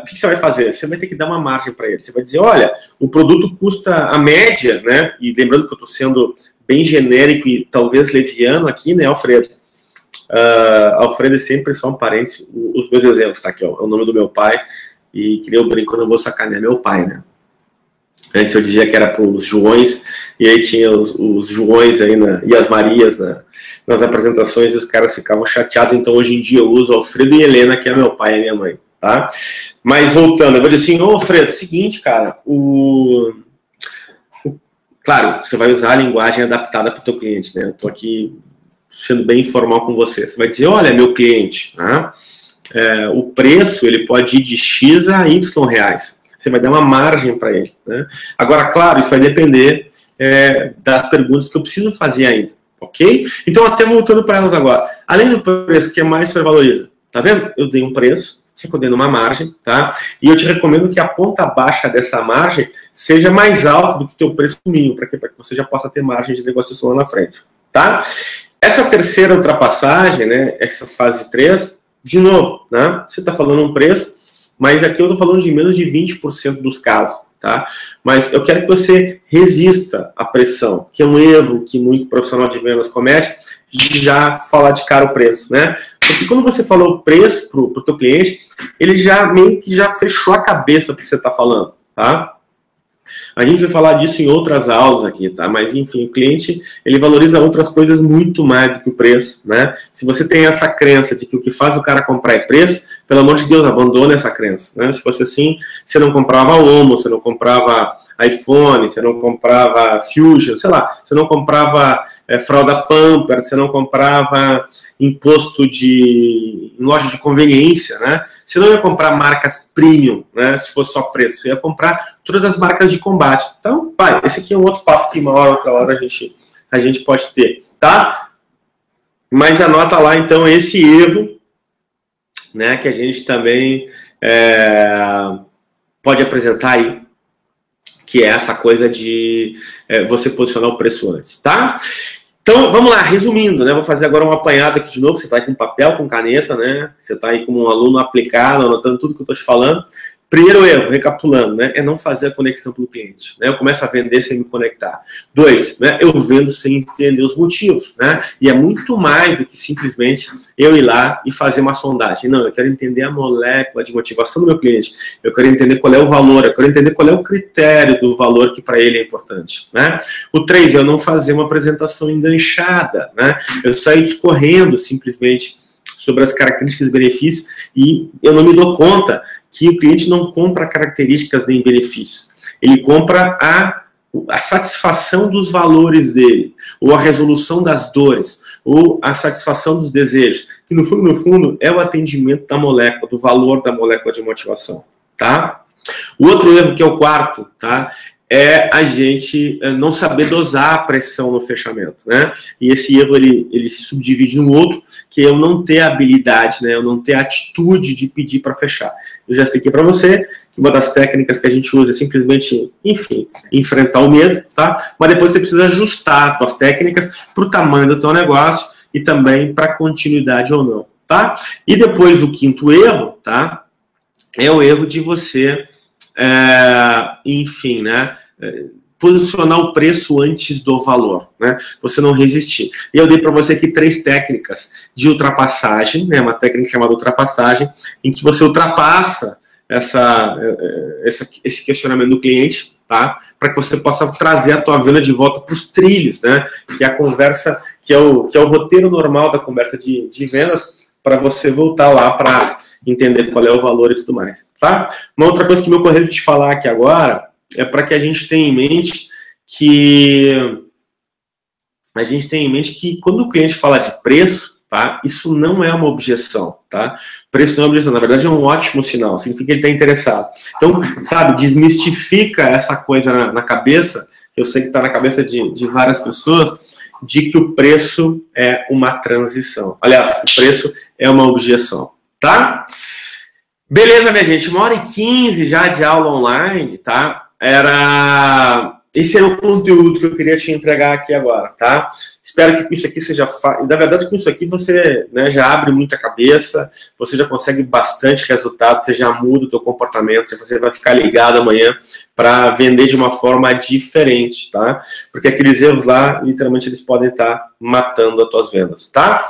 O que você vai fazer? Você vai ter que dar uma margem para ele. Você vai dizer, olha, o produto custa a média, né? E lembrando que eu estou sendo bem genérico e talvez leviano aqui, né, Alfredo? Alfredo é sempre só um parênteses. Os meus exemplos, tá aqui, ó, é o nome do meu pai. E que nem eu brinco, quando eu vou sacanear meu pai, né? Antes eu dizia que era para os Joões, e aí tinha os Joões aí e as Marias nas apresentações, e os caras ficavam chateados. Então hoje em dia eu uso Alfredo e Helena, que é meu pai e minha mãe. Tá? Mas voltando, eu vou dizer assim, ô Fredo, seguinte, cara, claro, você vai usar a linguagem adaptada para o teu cliente, né? Eu tô aqui sendo bem informal com você. Você vai dizer, olha, meu cliente, tá? O preço ele pode ir de X a Y reais. Você vai dar uma margem para ele, né? Agora, claro, isso vai depender das perguntas que eu preciso fazer ainda, ok? Então, até voltando para elas agora. Além do preço, o que mais você valoriza? Tá vendo? Eu dei um preço, você dando uma margem, tá? E eu te recomendo que a ponta baixa dessa margem seja mais alta do que o teu preço mínimo, para que você já possa ter margem de negociação lá na frente, tá? Essa terceira ultrapassagem, né, essa fase 3, de novo, né, você está falando um preço, mas aqui eu estou falando de menos de 20% dos casos, tá? Mas eu quero que você resista à pressão, que é um erro que muito profissional de vendas comete, de já falar de cara o preço, né? Porque quando você falou o preço pro teu cliente, ele já meio que já fechou a cabeça do que você está falando, tá? A gente vai falar disso em outras aulas aqui, tá? Mas, enfim, o cliente, ele valoriza outras coisas muito mais do que o preço, né? Se você tem essa crença de que o que faz o cara comprar é preço, pelo amor de Deus, abandone essa crença, né? Se fosse assim, você não comprava Omo, você não comprava iPhone, você não comprava Fusion, sei lá, você não comprava fralda Pampers, você não comprava imposto em loja de conveniência, né? Você não ia comprar marcas premium, né? Se fosse só preço, você ia comprar todas as marcas de combate. Então, pai, esse aqui é um outro papo que uma hora, outra hora a gente pode ter, tá? Mas anota lá, então, esse erro, né, que a gente também pode apresentar aí, que é essa coisa de você posicionar o preço antes, tá? Então, vamos lá, resumindo, né? Vou fazer agora uma apanhada aqui de novo. Você está aí com papel, com caneta, né? Você está aí como um aluno aplicado, anotando tudo que eu estou te falando. Primeiro erro, recapitulando, né? É não fazer a conexão pelo cliente, né? Eu começo a vender sem me conectar. 2, né? Eu vendo sem entender os motivos, né? E é muito mais do que simplesmente eu ir lá e fazer uma sondagem. Não, eu quero entender a molécula de motivação do meu cliente. Eu quero entender qual é o valor, eu quero entender qual é o critério do valor que para ele é importante, né? O 3, eu não fazer uma apresentação enganchada, né? Eu sair discorrendo simplesmente sobre as características e benefícios e eu não me dou conta que o cliente não compra características nem benefícios. Ele compra a satisfação dos valores dele, ou a resolução das dores, ou a satisfação dos desejos, que no fundo é o atendimento da molécula, do valor da molécula de motivação, tá? O outro erro, que é o quarto, tá? É a gente não saber dosar a pressão no fechamento, né? E esse erro, ele se subdivide no outro, que é eu não ter a habilidade, né? Eu não ter a atitude de pedir para fechar. Eu já expliquei para você que uma das técnicas que a gente usa é simplesmente, enfim, enfrentar o medo, tá? Mas depois você precisa ajustar as suas técnicas para o tamanho do teu negócio e também para continuidade ou não, tá? E depois o quinto erro, tá? É o erro de você, enfim, né? Posicionar o preço antes do valor, né? Você não resistir. E eu dei para você aqui 3 técnicas de ultrapassagem, né? Uma técnica chamada ultrapassagem, em que você ultrapassa esse questionamento do cliente, tá? Para que você possa trazer a tua venda de volta para os trilhos, né? Que é a conversa, que é o roteiro normal da conversa de vendas, para você voltar lá para entender qual é o valor e tudo mais, tá? Uma outra coisa que me ocorreu de te falar aqui agora é para que a gente tenha em mente que quando o cliente fala de preço, tá? Isso não é uma objeção, tá? Preço não é uma objeção, na verdade é um ótimo sinal, significa que ele está interessado. Então, sabe, desmistifica essa coisa na cabeça, que eu sei que está na cabeça de várias pessoas, de que o preço é uma transição. Aliás, o preço é uma objeção, tá? Beleza, minha gente, 1h15 já de aula online, tá? Esse era o conteúdo que eu queria te entregar aqui agora, tá? Espero que com isso aqui seja fácil. Na verdade, com isso aqui você, né, já abre muita cabeça, você já consegue bastante resultado, você já muda o teu comportamento, você vai ficar ligado amanhã para vender de uma forma diferente, tá? Porque aqueles erros lá, literalmente, eles podem estar matando as tuas vendas, tá?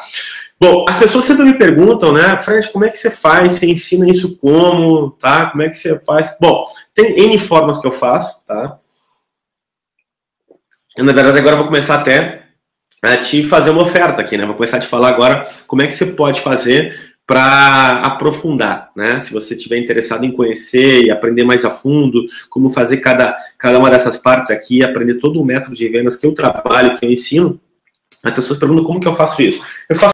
Bom, as pessoas sempre me perguntam, né, Fred, como é que você faz? Você ensina isso como, tá? Como é que você faz? Bom, tem N formas que eu faço, tá? Eu, na verdade, agora vou começar até a te fazer uma oferta aqui, né? Vou começar a te falar agora como é que você pode fazer para aprofundar, né? Se você estiver interessado em conhecer e aprender mais a fundo, como fazer cada uma dessas partes aqui, aprender todo o método de vendas que eu trabalho, que eu ensino, as pessoas perguntam como que eu faço isso. Eu faço